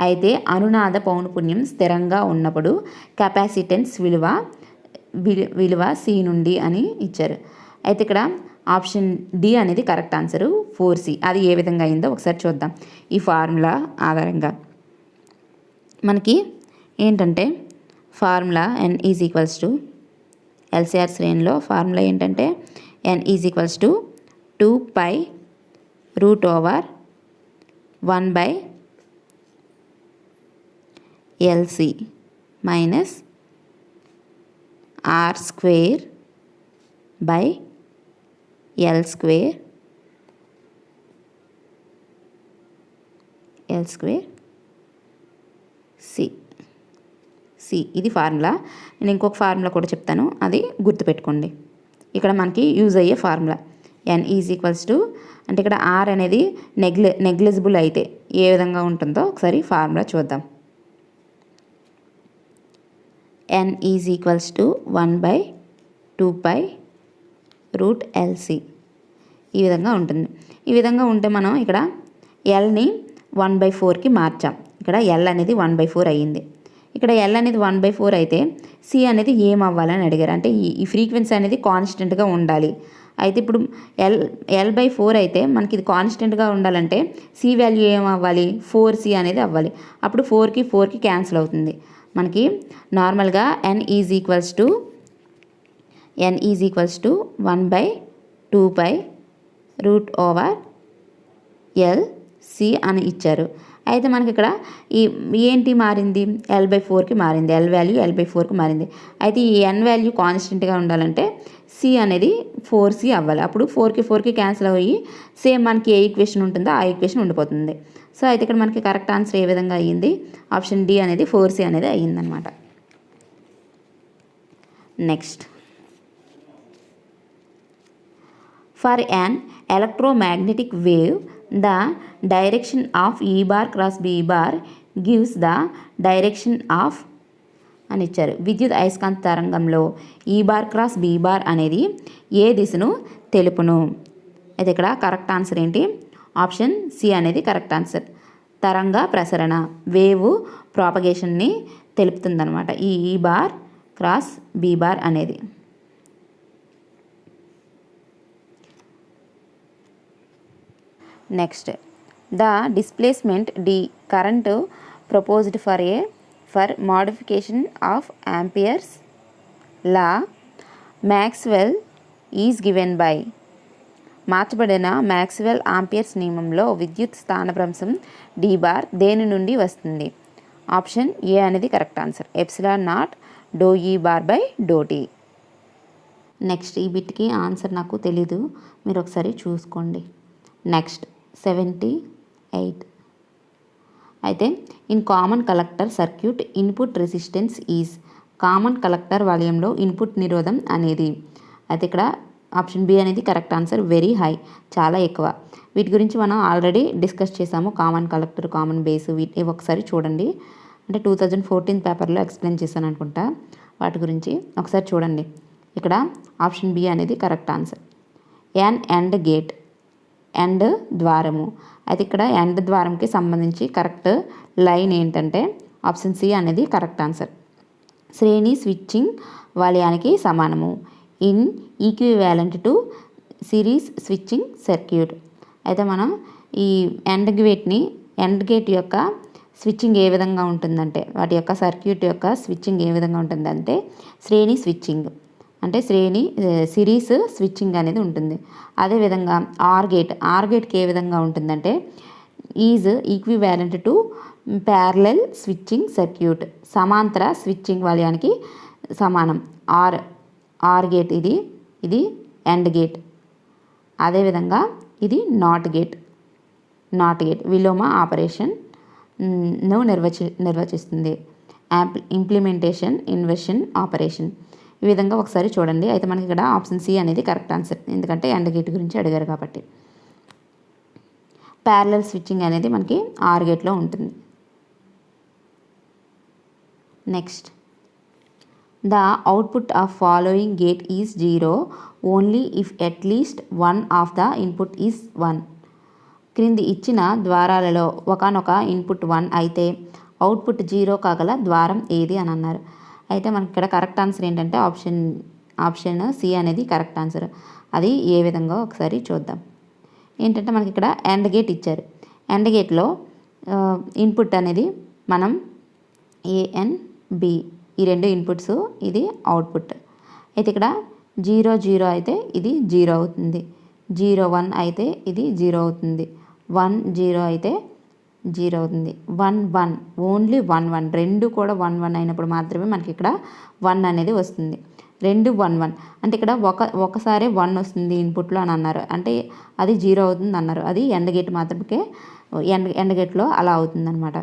అయితే అనునాద పౌనపున్యం స్థిరంగా ఉన్నప్పుడు కెపాసిటెన్స్ విలువ C నుండి అని ఇచ్చారు. అయితే ఇక్కడ ఆప్షన్ డి అనేది కరెక్ట్ ఆన్సరు 4C. అది ఏ విధంగా అయిందో ఒకసారి చూద్దాం. ఈ ఫార్ములా ఆధారంగా మనకి ఏంటంటే ఫార్ములా N = ఎల్సిఆర్ శ్రేణిలో ఫార్ములా ఏంటంటే N = 2π√over 1/LC minus R²/L²C. ఇది ఫార్ములా. నేను ఇంకొక ఫార్ములా కూడా చెప్తాను, అది గుర్తుపెట్టుకోండి. ఇక్కడ మనకి యూజ్ అయ్యే ఫార్ములా N = అంటే ఇక్కడ R అనేది నెగ్లిజిబుల్ అయితే ఏ విధంగా ఉంటుందో ఒకసారి ఫార్ములా చూద్దాం. N = 1/2π√LC. ఈ విధంగా ఉంటుంది. ఈ విధంగా ఉంటే మనం ఇక్కడ Lని 1/4కి మార్చాం. ఇక్కడ L అనేది 1/4 అయ్యింది. ఇక్కడ L అనేది 1/4 అయితే C అనేది ఏమవ్వాలని అడిగారు. అంటే ఈ ఫ్రీక్వెన్సీ అనేది కాన్స్టెంట్గా ఉండాలి. అయితే ఇప్పుడు L/4 అయితే మనకి ఇది కాన్స్టెంట్గా ఉండాలంటే C వాల్యూ ఏమవ్వాలి, 4C అనేది అవ్వాలి. అప్పుడు 4కి క్యాన్సిల్ అవుతుంది. మనకి నార్మల్గా N = 1/2π√LC అని ఇచ్చారు. అయితే మనకి ఇక్కడ ఏంటి మారింది, L/4కి మారింది. L వాల్యూ L/4కి మారింది. అయితే ఈ N వాల్యూ కాన్స్టెంట్గా ఉండాలంటే C అనేది 4C అవ్వాలి. అప్పుడు 4కి క్యాన్సిల్ అయ్యి సేమ్ మనకి ఏ ఈక్వేషన్ ఉంటుందో ఆ ఈక్వేషన్ ఉండిపోతుంది. సో అయితే ఇక్కడ మనకి కరెక్ట్ ఆన్సర్ ఏ విధంగా అయ్యింది, ఆప్షన్ డి అనేది 4C అనేది అయ్యిందనమాట. Next for an electromagnetic wave the direction of E bar cross B bar gives the direction of అని ఇచ్చారు. విద్యుత్ అయస్కాంత తరంగంలో E bar cross B bar అనేది ఏ దిశను తెలుపును. అయితే ఇక్కడ కరెక్ట్ ఆన్సర్ ఏంటి, ఆప్షన్ సి అనేది కరెక్ట్ ఆన్సర్. తరంగ ప్రసరణ వేవ్ ప్రాపగేషన్ని తెలుపుతుందన్నమాట ఈ E bar cross B bar అనేది. Next the displacement D current proposed for modification of Ampere's law Maxwell is given by. మార్చబడిన మ్యాక్స్వెల్ ఆంపియర్స్ నియమంలో విద్యుత్ స్థానభ్రంశం డి బార్ దేని నుండి వస్తుంది? ఆప్షన్ ఏ అనేది correct answer. Epsilon naught doe E bar by doe T. Next ఈ బిట్కి answer నాకు తెలీదు, మీరు ఒకసారి చూసుకోండి. నెక్స్ట్ 78. అయితే in common collector circuit input resistance is. Common collector వలయంలో ఇన్పుట్ నిరోధం అనేది. అయితే ఇక్కడ ఆప్షన్ బి అనేది కరెక్ట్ ఆన్సర్. వెరీ హై, చాలా ఎక్కువ. వీటి గురించి మనం ఆల్రెడీ డిస్కస్ చేసాము. కామన్ కలెక్టర్, కామన్ బేస్, ఇవి ఒకసారి చూడండి. అంటే 2014 పేపర్లో ఎక్స్ప్లెయిన్ చేశాను అనుకుంటా. వాటి గురించి ఒకసారి చూడండి. ఇక్కడ ఆప్షన్ బి అనేది correct answer. AND gate, end ద్వారము. అయితే ఇక్కడ ఎండ్ ద్వారంకి సంబంధించి కరెక్ట్ లైన్ ఏంటంటే ఆప్షన్ సి అనేది కరెక్ట్ ఆన్సర్. శ్రేణి స్విచ్చింగ్ వలయానికి సమానము. In equivalent to series switching circuit. అయితే మనం ఈ ఎండ్ గేట్ యొక్క స్విచ్చింగ్ ఏ విధంగా ఉంటుందంటే, వాటి యొక్క సర్క్యూట్ యొక్క స్విచ్చింగ్ ఏ విధంగా ఉంటుందంటే శ్రేణి స్విచ్చింగ్, అంటే సిరీస్ స్విచ్చింగ్ అనేది ఉంటుంది. అదేవిధంగా ఆర్ గేట్కి ఏ విధంగా ఉంటుందంటే is equivalent to parallel switching circuit. సమాంతర స్విచ్చింగ్ వలయానికి సమానం. ఆర్ గేట్ ఇది ఎండ్ గేట్. అదేవిధంగా ఇది నాట్ గేట్ విలోమ ఆపరేషన్ ను నిర్వచిస్తుంది. Implementation inversion operation. ఈ విధంగా ఒకసారి చూడండి. అయితే మనకి ఇక్కడ ఆప్షన్ సి అనేది కరెక్ట్ ఆన్సర్, ఎందుకంటే ఎండ్ గేట్ గురించి అడిగారు కాబట్టి. ప్యారలల్ స్విచ్చింగ్ అనేది మనకి ఆర్ గేట్లో ఉంటుంది. Next, the output of following gate is 0 only if at least one of the input is 1. క్రింది ఇచ్చిన ద్వారాలలో ఒకనొక ఇన్పుట్ 1 అయితే అవుట్పుట్ 0 కాగల ద్వారం ఏది అని అన్నారు. అయితే మనకి ఇక్కడ కరెక్ట్ ఆన్సర్ ఏంటంటే ఆప్షన్ సి అనేది కరెక్ట్ ఆన్సర్. అది ఏ విధంగా ఒకసారి చూద్దాం. ఏంటంటే మనకి ఇక్కడ ఎండ్ గేట్ ఇచ్చారు. ఎండ్ గేట్లో ఇన్పుట్ అనేది మనం ఏఎన్ బి, ఈ రెండు ఇన్పుట్స్, ఇది అవుట్పుట్. అయితే ఇక్కడ 0 అయితే ఇది 0 అవుతుంది, 1 అయితే ఇది 0 అవుతుంది, 1 అయితే 0 అవుతుంది, 1 ఓన్లీ 1 రెండు కూడా 1 అయినప్పుడు మాత్రమే మనకి ఇక్కడ 1 అనేది వస్తుంది. రెండు 1 అంటే ఇక్కడ ఒకసారి 1 వస్తుంది ఇన్పుట్లో అని అన్నారు, అంటే అది 0 అవుతుంది అన్నారు. అది ఎండ్ గేట్ మాత్రమే, ఎండ్ గేట్లో అలా అవుతుంది అనమాట.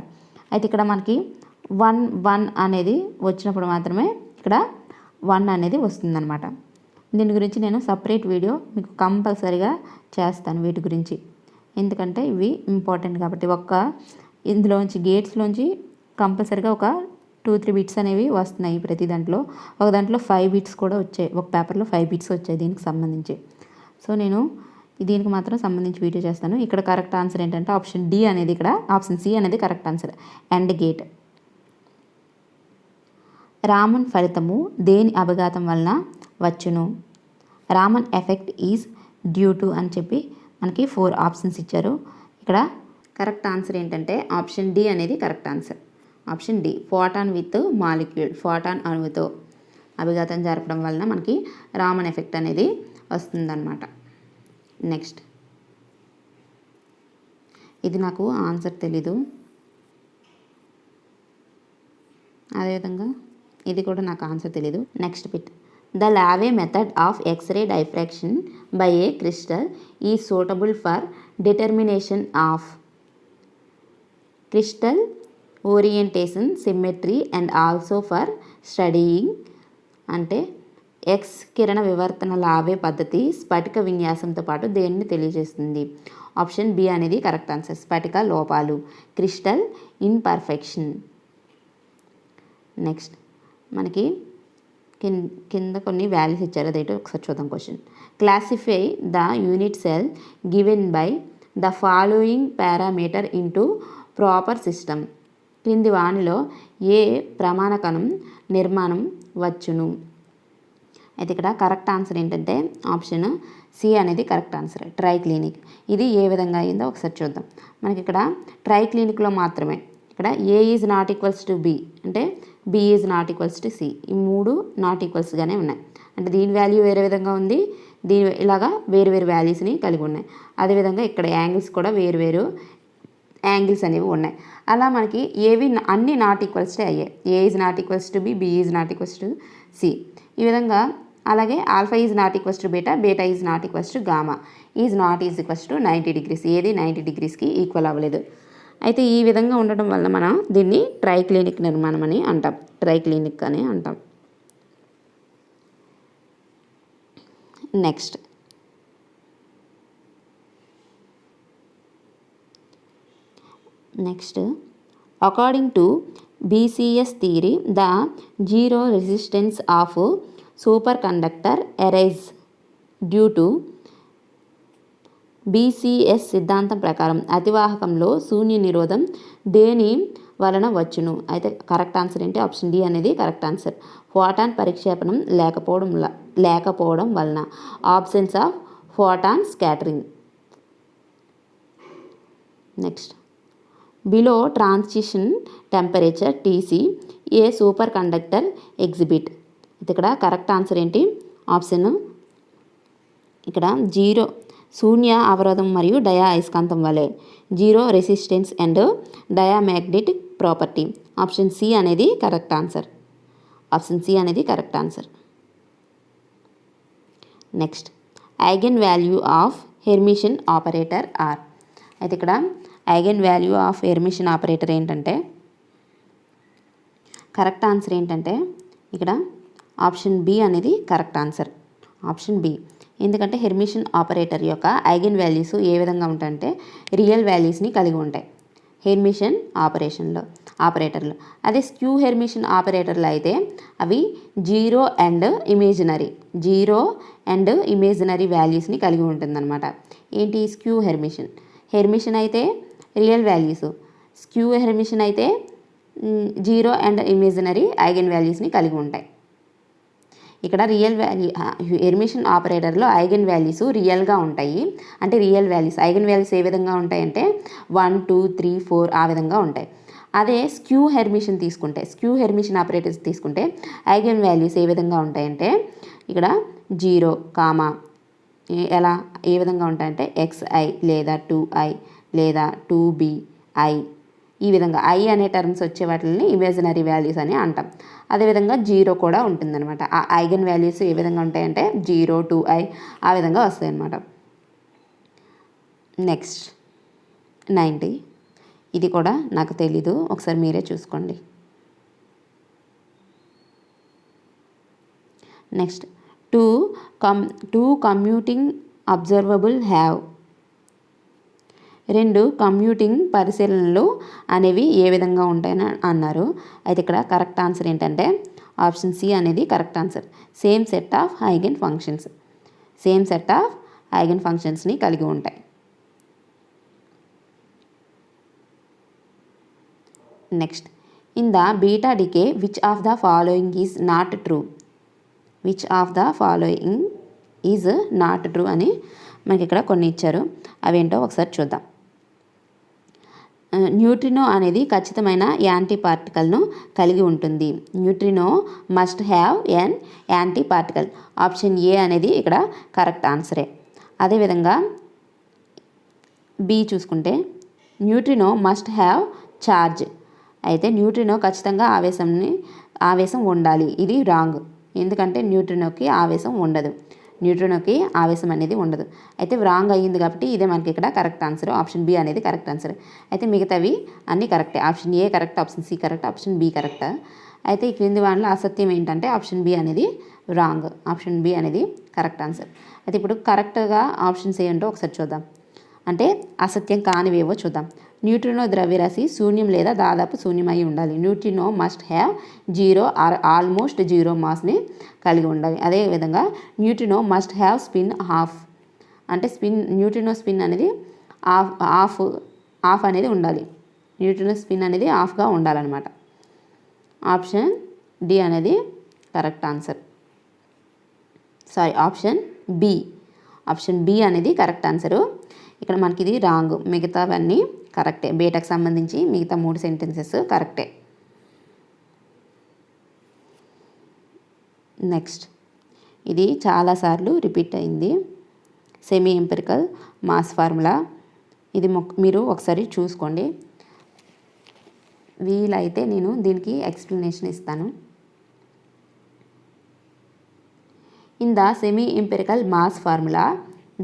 అయితే ఇక్కడ మనకి 1 అనేది వచ్చినప్పుడు మాత్రమే ఇక్కడ 1 అనేది వస్తుందన్నమాట. దీని గురించి నేను సపరేట్ వీడియో మీకు కంపల్సరీగా చేస్తాను వీటి గురించి, ఎందుకంటే ఇవి ఇంపార్టెంట్ కాబట్టి. ఇందులోంచి గేట్స్లోంచి కంపల్సరీగా ఒక 2-3 బిట్స్ అనేవి వస్తున్నాయి ప్రతి దాంట్లో. ఒక దాంట్లో 5 బిట్స్ కూడా వచ్చాయి, ఒక పేపర్లో 5 బిట్స్ వచ్చాయి దీనికి సంబంధించి. సో నేను దీనికి మాత్రం సంబంధించి వీడియో చేస్తాను. ఇక్కడ కరెక్ట్ ఆన్సర్ ఏంటంటే ఆప్షన్ డి అనేది, ఇక్కడ ఆప్షన్ సి అనేది correct answer, AND gate. Raman ఫలితము దేని అభిఘాతం వలన వచ్చును? Raman effect is due to అని చెప్పి మనకి 4 ఆప్షన్స్ ఇచ్చారు. ఇక్కడ కరెక్ట్ ఆన్సర్ ఏంటంటే ఆప్షన్ డి అనేది correct answer. Option D, photon with molecule, photon అణువుతో అభిఘాతం జరపడం వలన మనకి రామన్ ఎఫెక్ట్ అనేది వస్తుందన్నమాట. నెక్స్ట్, ఇది నాకు ఆన్సర్ తెలీదు, అదేవిధంగా ఇది కూడా నాకు ఆన్సర్ తెలీదు. Next bit, the Laue method of X ray diffraction by a crystal is suitable for determination of crystal orientation, symmetry and also for studying. అంటే ఎక్స్ కిరణ వివర్తన లావే పద్ధతి స్ఫటిక విన్యాసంతో పాటు దేనిని తెలియజేస్తుంది? ఆప్షన్ బి అనేది కరెక్ట్ ఆన్సర్, స్ఫటిక లోపాలు, క్రిస్టల్ ఇన్పర్ఫెక్షన్. నెక్స్ట్, మనకి కింద కొన్ని వాల్యూస్ ఇచ్చారు, అదేంటో ఒకసారి చూద్దాం. Question, classify the unit cell given by the following parameter into proper system. క్రింది వానిలో ఏ ప్రమాణ కణం నిర్మాణం వచ్చును? అయితే ఇక్కడ కరెక్ట్ ఆన్సర్ ఏంటంటే ఆప్షన్ సి అనేది కరెక్ట్ ఆన్సర్, ట్రైక్లినిక్. ఇది ఏ విధంగా అయిందో ఒకసారి చూద్దాం. మనకి ఇక్కడ ట్రైక్లినిక్లో మాత్రమే ఇక్కడ A is not equals to B, అంటే B is not equals to C. ఈ మూడు నాట్ ఈక్వల్స్గానే ఉన్నాయి. అంటే దీని వాల్యూ వేరే విధంగా ఉంది, దీని ఇలాగా వేరు వేరు వాల్యూస్ని కలిగి ఉన్నాయి. అదేవిధంగా ఇక్కడ యాంగిల్స్ కూడా వేరు వేరు యాంగిల్స్ అనేవి ఉన్నాయి. అలా మనకి ఏవి అన్ని నాట్ ఈక్వల్స్ అయ్యాయి. A is not equals to B is not equals to C. ఈ విధంగా అలాగే alpha is not equals to beta, beta is not equals to gamma, is not is equals to 90 degrees. ఏది 90 డిగ్రీస్కి equal అవ్వలేదు. అయితే ఈ విధంగా ఉండటం వల్ల మనం దీన్ని ట్రైక్లినిక్ నిర్మాణం అని అంటాం. ట్రైక్లినిక్ అని అంటాం. Next according to BCS theory the zero resistance of super conductor arise due to BCS సిద్ధాంతం ప్రకారం అతివాహకంలో శూన్య నిరోధం దేని వలన వచ్చును? అయితే కరెక్ట్ ఆన్సర్ ఏంటి? ఆప్షన్ డి అనేది కరెక్ట్ ఆన్సర్. ఫోటాన్ పరిక్షేపణం లేకపోవడం వలన. Absence of photon scattering. Next below transition temperature TC a superconductor exhibit. ఇక్కడ కరెక్ట్ ఆన్సర్ ఏంటి? ఆప్షన్ ఇక్కడ జీరో శూన్య అవరోధం మరియు డయా అయస్కాంతం వలె zero resistance and diamagnetic property. Option C అనేది కరెక్ట్ ఆన్సర్. ఆప్షన్ సి అనేది correct answer. Next eigenvalue of Hermitian operator are. అయితే ఇక్కడ eigenvalue of Hermitian operator ఏంటంటే కరెక్ట్ ఆన్సర్ ఏంటంటే ఇక్కడ ఆప్షన్ బి అనేది కరెక్ట్ ఆన్సర్. Option B. ఎందుకంటే Hermitian operator యొక్క ఐగెన్ వాల్యూస్ ఏ విధంగా ఉంటాయంటే రియల్ వాల్యూస్ని కలిగి ఉంటాయి హెర్మిషన్ ఆపరేటర్లో. అదే స్క్యూ హెర్మిషన్ ఆపరేటర్లో అయితే అవి జీరో అండ్ ఇమేజినరీ వాల్యూస్ని కలిగి ఉంటుందన్నమాట. ఏంటి? స్క్యూ హెర్మిషన్ అయితే రియల్ వాల్యూస్, స్క్యూ హెర్మిషన్ అయితే జీరో అండ్ ఇమేజినరీ ఐగెన్ వాల్యూస్ని కలిగి ఉంటాయి. ఇక్కడ హెర్మిషన్ ఆపరేటర్లో ఐగెన్ వాల్యూస్ రియల్గా ఉంటాయి. అంటే రియల్ వాల్యూస్ ఐగెన్ వాల్యూస్ ఏ విధంగా ఉంటాయంటే 1 2 3 4 ఆ విధంగా ఉంటాయి. అదే స్క్యూ హెర్మిషన్ ఆపరేటర్స్ తీసుకుంటే ఐగెన్ వాల్యూస్ ఏ విధంగా ఉంటాయంటే ఇక్కడ 0, ఏ విధంగా ఉంటాయంటే xi లేదా 2i లేదా 2bi ఈ విధంగా i అనే టర్మ్స్ వచ్చే వాటిని ఇమేజినరీ వాల్యూస్ అని అంటాం. అదేవిధంగా 0 కూడా ఉంటుందన్నమాట. ఆ ఐగెన్ వాల్యూస్ ఏ విధంగా ఉంటాయంటే 0 2i ఆ విధంగా వస్తాయి అన్నమాట. నెక్స్ట్ 90. ఇది కూడా నాకు తెలీదు, ఒకసారి మీరే చూసుకోండి. Next two commuting observable have. 2 commuting పరిశీలనలు అనేవి ఏ విధంగా ఉంటాయని అన్నారు. అయితే ఇక్కడ కరెక్ట్ ఆన్సర్ ఏంటంటే ఆప్షన్ సి అనేది correct answer. Same set of ఐగెన్ ఫంక్షన్స్ని కలిగి ఉంటాయి. Next in the beta decay which of the following is not true అని మనకి ఇక్కడ కొన్ని ఇచ్చారు. అవేంటో ఒకసారి చూద్దాం. న్యూట్రినో అనేది ఖచ్చితమైన యాంటీ పార్టికల్ను కలిగి ఉంటుంది. Neutrino must have an anti particle. Option A అనేది ఇక్కడ కరెక్ట్ ఆన్సరే. అదేవిధంగా బి చూసుకుంటే న్యూట్రినో మస్ట్ హ్యావ్ ఛార్జ్. అయితే న్యూట్రినో ఖచ్చితంగా ఆవేశం ఉండాలి. ఇది రాంగ్. ఎందుకంటే న్యూట్రినోకి ఆవేశం అనేది ఉండదు. అయితే రాంగ్ అయ్యింది కాబట్టి ఇదే మనకి ఇక్కడ కరెక్ట్ ఆన్సర్. ఆప్షన్ బి అనేది కరెక్ట్ ఆన్సర్. అయితే మిగతావి అన్నీ కరెక్టే. Option A correct, option C correct, option B correct. అయితే ఈ క్రింది వాటిలో అసత్యం ఏంటంటే ఆప్షన్ బి అనేది రాంగ్. ఆప్షన్ బి అనేది కరెక్ట్ ఆన్సర్. అయితే ఇప్పుడు కరెక్ట్గా ఆప్షన్స్ ఏంటో ఒకసారి చూద్దాం. అంటే అసత్యం కానివేవో చూద్దాం. న్యూట్రినో ద్రవ్యరాశి శూన్యం లేదా దాదాపు శూన్యమై ఉండాలి. Neutrino must have 0 or almost 0 మాస్ని కలిగి ఉండాలి. అదేవిధంగా neutrino must have spin half. అంటే న్యూట్రినో స్పిన్ అనేది ఆఫ్ అనేది ఉండాలి. న్యూట్రినో స్పిన్ అనేది ఆఫ్గా ఉండాలన్నమాట. ఆప్షన్ డి అనేది కరెక్ట్ ఆన్సర్. ఆప్షన్ బి అనేది కరెక్ట్ ఆన్సరు. ఇక్కడ మనకి ఇది రాంగ్, మిగతావన్నీ కరెక్టే. బీటాకు సంబంధించి మిగతా 3 సెంటెన్సెస్ కరెక్టే. నెక్స్ట్ ఇది చాలాసార్లు రిపీట్ అయింది, సెమీ ఎంపిరికల్ మాస్ ఫార్ములా. ఇది మీరు ఒకసారి చూసుకోండి, వీలైతే నేను దీనికి ఎక్స్ప్లెనేషన్ ఇస్తాను. In the semi empirical mass formula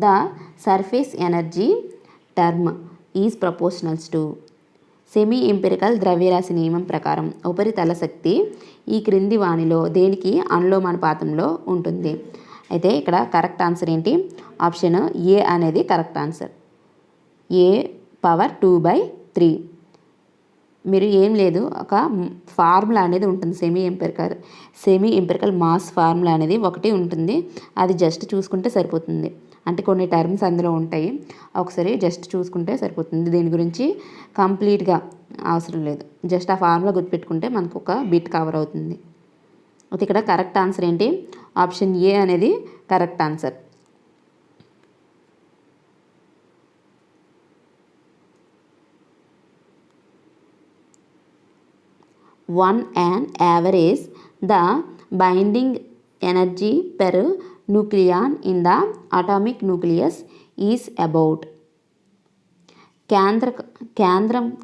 the surface energy term is proportionals to. Semi empirical ద్రవ్యరాశి నియమం ప్రకారం ఉపరితల శక్తి ఈ క్రింది వానిలో దేనికి అనులోమానుపాతంలో ఉంటుంది. అయితే ఇక్కడ కరెక్ట్ ఆన్సర్ ఏంటి? ఆప్షన్ ఏ అనేది కరెక్ట్ ఆన్సర్. ఏ పవర్ 2/3. మీరు ఏం లేదు, ఒక ఫార్ములా అనేది ఉంటుంది, సెమీ ఎంపిరికల్ మాస్ ఫార్ములా అనేది ఒకటి ఉంటుంది. అది జస్ట్ చూసుకుంటే సరిపోతుంది. అంటే కొన్ని టర్మ్స్ అందులో ఉంటాయి, ఒకసారి జస్ట్ చూసుకుంటే సరిపోతుంది. దీని గురించి కంప్లీట్గా అవసరం లేదు, జస్ట్ ఆ ఫార్ములా గుర్తుపెట్టుకుంటే మనకు ఒక బిట్ కవర్ అవుతుంది. అయితే ఇక్కడ కరెక్ట్ ఆన్సర్ ఏంటి? ఆప్షన్ ఏ అనేది correct answer. One an average the binding energy per nucleon in the atomic nucleus is about.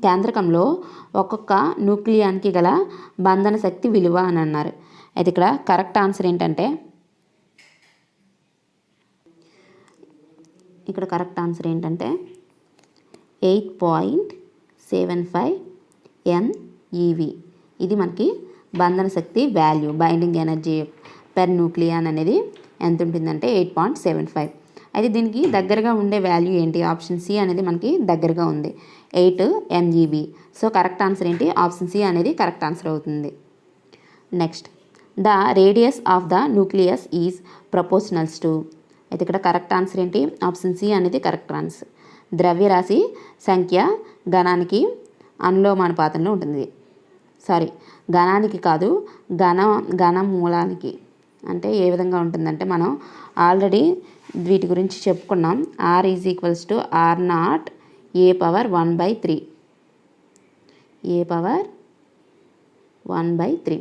కేంద్రకంలో ఒక్కొక్క న్యూక్లియాన్కి గల బంధన శక్తి విలువ అని అన్నారు. అయితే ఇక్కడ కరెక్ట్ ఆన్సర్ ఏంటంటే, ఇక్కడ కరెక్ట్ ఆన్సర్ ఏంటంటే 8.75 MeV. ఇది మనకి బంధన శక్తి వాల్యూ, బైండింగ్ ఎనర్జీ పెర్ న్యూక్లియాన్ అనేది ఎంత ఉంటుందంటే 8.75. అయితే దీనికి దగ్గరగా ఉండే వాల్యూ ఏంటి? ఆప్షన్ సి అనేది మనకి దగ్గరగా ఉంది, 8 MeV. సో కరెక్ట్ ఆన్సర్ ఏంటి? ఆప్షన్ సి అనేది కరెక్ట్ ఆన్సర్ అవుతుంది. Next, the radius of the nucleus is proportionals to. అయితే ఇక్కడ కరెక్ట్ ఆన్సర్ ఏంటి? ఆప్షన్ సి అనేది కరెక్ట్ ఆన్సర్. ద్రవ్యరాశి సంఖ్య ఘనానికి అనులోమానుపాతంలో ఉంటుంది. ఘనానికి కాదు, ఘన మూలానికి. అంటే ఏ విధంగా ఉంటుందంటే, మనం ఆల్రెడీ వీటి గురించి చెప్పుకున్నాం. R is equals to R0 A power 1/3. A power 1/3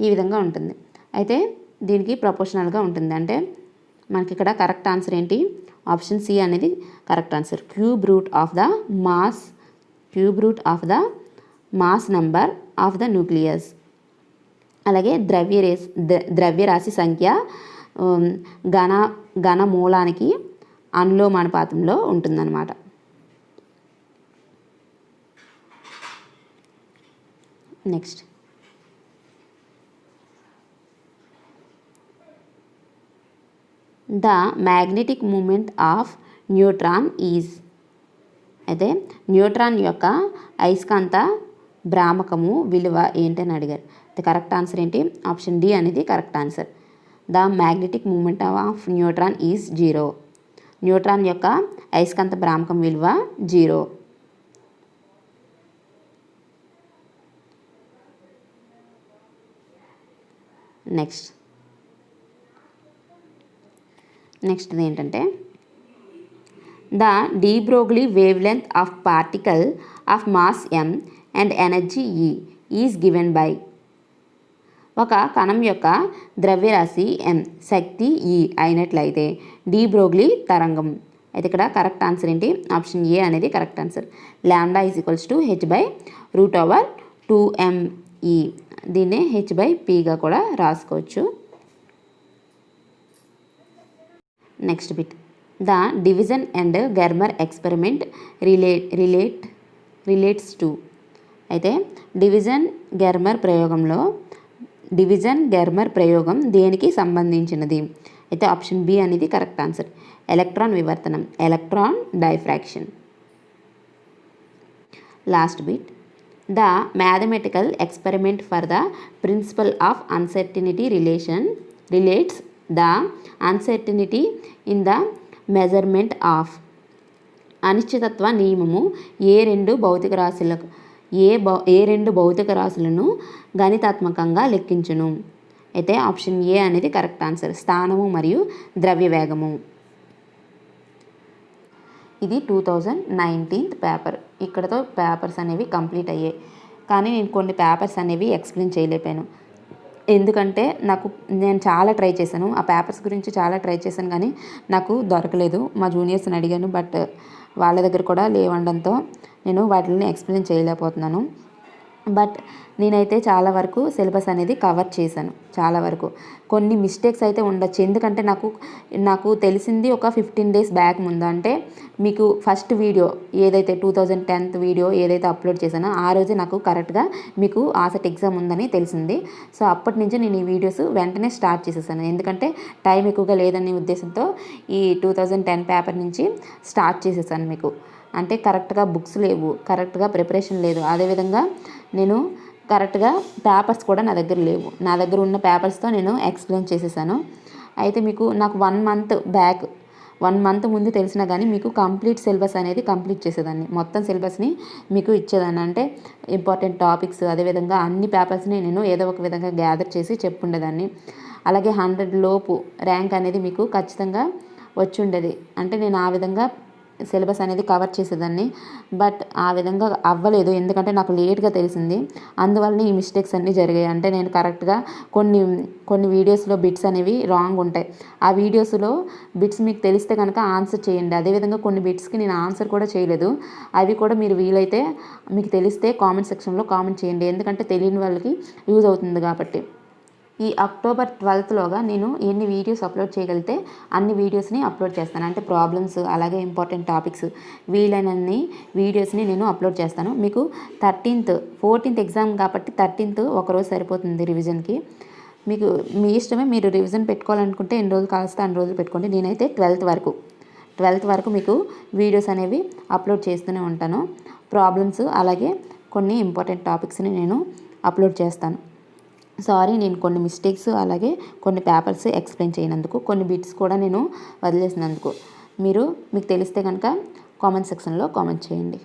ఈ విధంగా ఉంటుంది. అయితే దీనికి ప్రపోర్షనల్గా ఉంటుంది. అంటే మనకి ఇక్కడ కరెక్ట్ ఆన్సర్ ఏంటి? ఆప్షన్ సి అనేది correct answer. Cube root of the mass number of the nucleus. అలాగే ద్రవ్యరాశి సంఖ్య ఘన మూలానికి అనులోమానుపాతంలో ఉంటుందన్నమాట. Next, the magnetic moment of neutron is. అయితే న్యూట్రాన్ యొక్క అయస్కాంత భ్రామకము విలువ ఏంటని అడిగారు. ది కరెక్ట్ ఆన్సర్ ఏంటి? ఆప్షన్ డి అనేది correct answer. The magnetic moment of neutron is 0. Neutron యొక్క అయస్కాంత భ్రామకం విలువ 0. నెక్స్ట్ ఏంటంటే, the de Broglie wave length of particle of mass m and energy E is given by. ఒక కణం యొక్క ద్రవ్యరాశి m, శక్తి E అయినట్లయితే డి బ్రోగ్లీ తరంగం. అయితే ఇక్కడ కరెక్ట్ ఆన్సర్ ఏంటి? ఆప్షన్ ఏ అనేది correct answer. Lambda is equals to h/√2mE. దీన్నే h/pగా కూడా రాసుకోవచ్చు. Next bit, the Davisson and Germer experiment relates to. అయితే డివిజన్ గెర్మర్ ప్రయోగం దేనికి సంబంధించినది? అయితే ఆప్షన్ బి అనేది కరెక్ట్ ఆన్సర్. ఎలక్ట్రాన్ వివర్తనం, electron diffraction. Last bit, the mathematical experiment for the principle of uncertainty relates the uncertainty in the measurement of. అనిశ్చితత్వ నియమము ఏ రెండు భౌతిక రాశులను గణితాత్మకంగా లెక్కించును? అయితే ఆప్షన్ ఏ అనేది కరెక్ట్ ఆన్సర్. స్థానము మరియు ద్రవ్య వేగము. ఇది 2019 పేపర్. ఇక్కడతో పేపర్స్ అనేవి కంప్లీట్ అయ్యాయి, కానీ నేను కొన్ని పేపర్స్ అనేవి ఎక్స్ప్లెయిన్ చేయలేకపోయాను. ఎందుకంటే నేను చాలా ట్రై చేశాను, ఆ పేపర్స్ గురించి చాలా ట్రై చేశాను, కానీ నాకు దొరకలేదు. మా జూనియర్స్ని అడిగాను, బట్ వాళ్ళ దగ్గర కూడా లేవండంతో నేను వాటిని ఎక్స్ప్లెయిన్ చేయలేకపోతున్నాను. బట్ నేనైతే చాలా వరకు సిలబస్ అనేది కవర్ చేశాను. చాలా వరకు కొన్ని మిస్టేక్స్ అయితే ఉండొచ్చు, ఎందుకంటే నాకు తెలిసింది ఒక 15 days బ్యాక్ ముందు. అంటే మీకు ఫస్ట్ వీడియో ఏదైతే 2010th వీడియో ఏదైతే అప్లోడ్ చేశానో ఆ రోజే నాకు కరెక్ట్గా మీకు ఆసెట్ ఎగ్జామ్ ఉందని తెలిసింది. సో అప్పటి నుంచి నేను ఈ వీడియోస్ వెంటనే స్టార్ట్ చేసేసాను, ఎందుకంటే టైం ఎక్కువగా లేదనే ఉద్దేశంతో ఈ 2010 పేపర్ నుంచి స్టార్ట్ చేసేసాను. మీకు అంటే కరెక్ట్గా బుక్స్ లేవు, కరెక్ట్గా ప్రిపరేషన్ లేదు, అదేవిధంగా నేను కరెక్ట్గా పేపర్స్ కూడా నా దగ్గర లేవు. నా దగ్గర ఉన్న పేపర్స్తో నేను ఎక్స్ప్లెయిన్ చేసేసాను. అయితే మీకు నాకు 1 month ముందు తెలిసినా కానీ మీకు కంప్లీట్ సిలబస్ అనేది కంప్లీట్ చేసేదాన్ని, మొత్తం సిలబస్ని మీకు ఇచ్చేదాన్ని. అంటే ఇంపార్టెంట్ టాపిక్స్, అదేవిధంగా అన్ని పేపర్స్ని నేను ఏదో ఒక విధంగా గ్యాదర్ చేసి చెప్పుండేదాన్ని. అలాగే 100 లోపు ర్యాంక్ అనేది మీకు ఖచ్చితంగా వచ్చి ఉండేది. అంటే నేను ఆ విధంగా సిలబస్ అనేది కవర్ చేసేదాన్ని. బట్ ఆ విధంగా అవ్వలేదు, ఎందుకంటే నాకు లేట్గా తెలిసింది. అందువల్ల ఈ మిస్టేక్స్ అన్నీ జరిగాయి. అంటే నేను కరెక్ట్గా కొన్ని వీడియోస్లో బిట్స్ అనేవి రాంగ్ ఉంటాయి. ఆ వీడియోస్లో బిట్స్ మీకు తెలిస్తే కనుక ఆన్సర్ చేయండి. అదేవిధంగా కొన్ని బిట్స్కి నేను ఆన్సర్ కూడా చేయలేదు. అవి కూడా మీరు వీలైతే మీకు తెలిస్తే కామెంట్ సెక్షన్లో కామెంట్ చేయండి, ఎందుకంటే తెలియని వాళ్ళకి యూజ్ అవుతుంది కాబట్టి. ఈ October 12th నేను ఎన్ని వీడియోస్ అప్లోడ్ చేయగలిగితే అన్ని వీడియోస్ని అప్లోడ్ చేస్తాను. అంటే ప్రాబ్లమ్స్, అలాగే ఇంపార్టెంట్ టాపిక్స్, వీలైనన్ని వీడియోస్ని నేను అప్లోడ్ చేస్తాను. మీకు 14th ఎగ్జామ్ కాబట్టి 13th ఒకరోజు సరిపోతుంది రివిజన్కి. మీకు మీ ఇష్టమే, మీరు రివిజన్ పెట్టుకోవాలనుకుంటే ఎన్ని రోజులు కావస్తే అన్ని రోజులు పెట్టుకోండి. నేనైతే 12th వరకు మీకు వీడియోస్ అనేవి అప్లోడ్ చేస్తూనే ఉంటాను. ప్రాబ్లమ్స్ అలాగే కొన్ని ఇంపార్టెంట్ టాపిక్స్ని నేను అప్లోడ్ చేస్తాను. సారీ, నేను కొన్ని మిస్టేక్స్ అలాగే కొన్ని పేపర్స్ ఎక్స్ప్లెయిన్ చేయనందుకు, కొన్ని బిట్స్ కూడా నేను వదిలేసినందుకు. మీకు తెలిస్తే కనుక కామెంట్ సెక్షన్లో కామెంట్ చేయండి.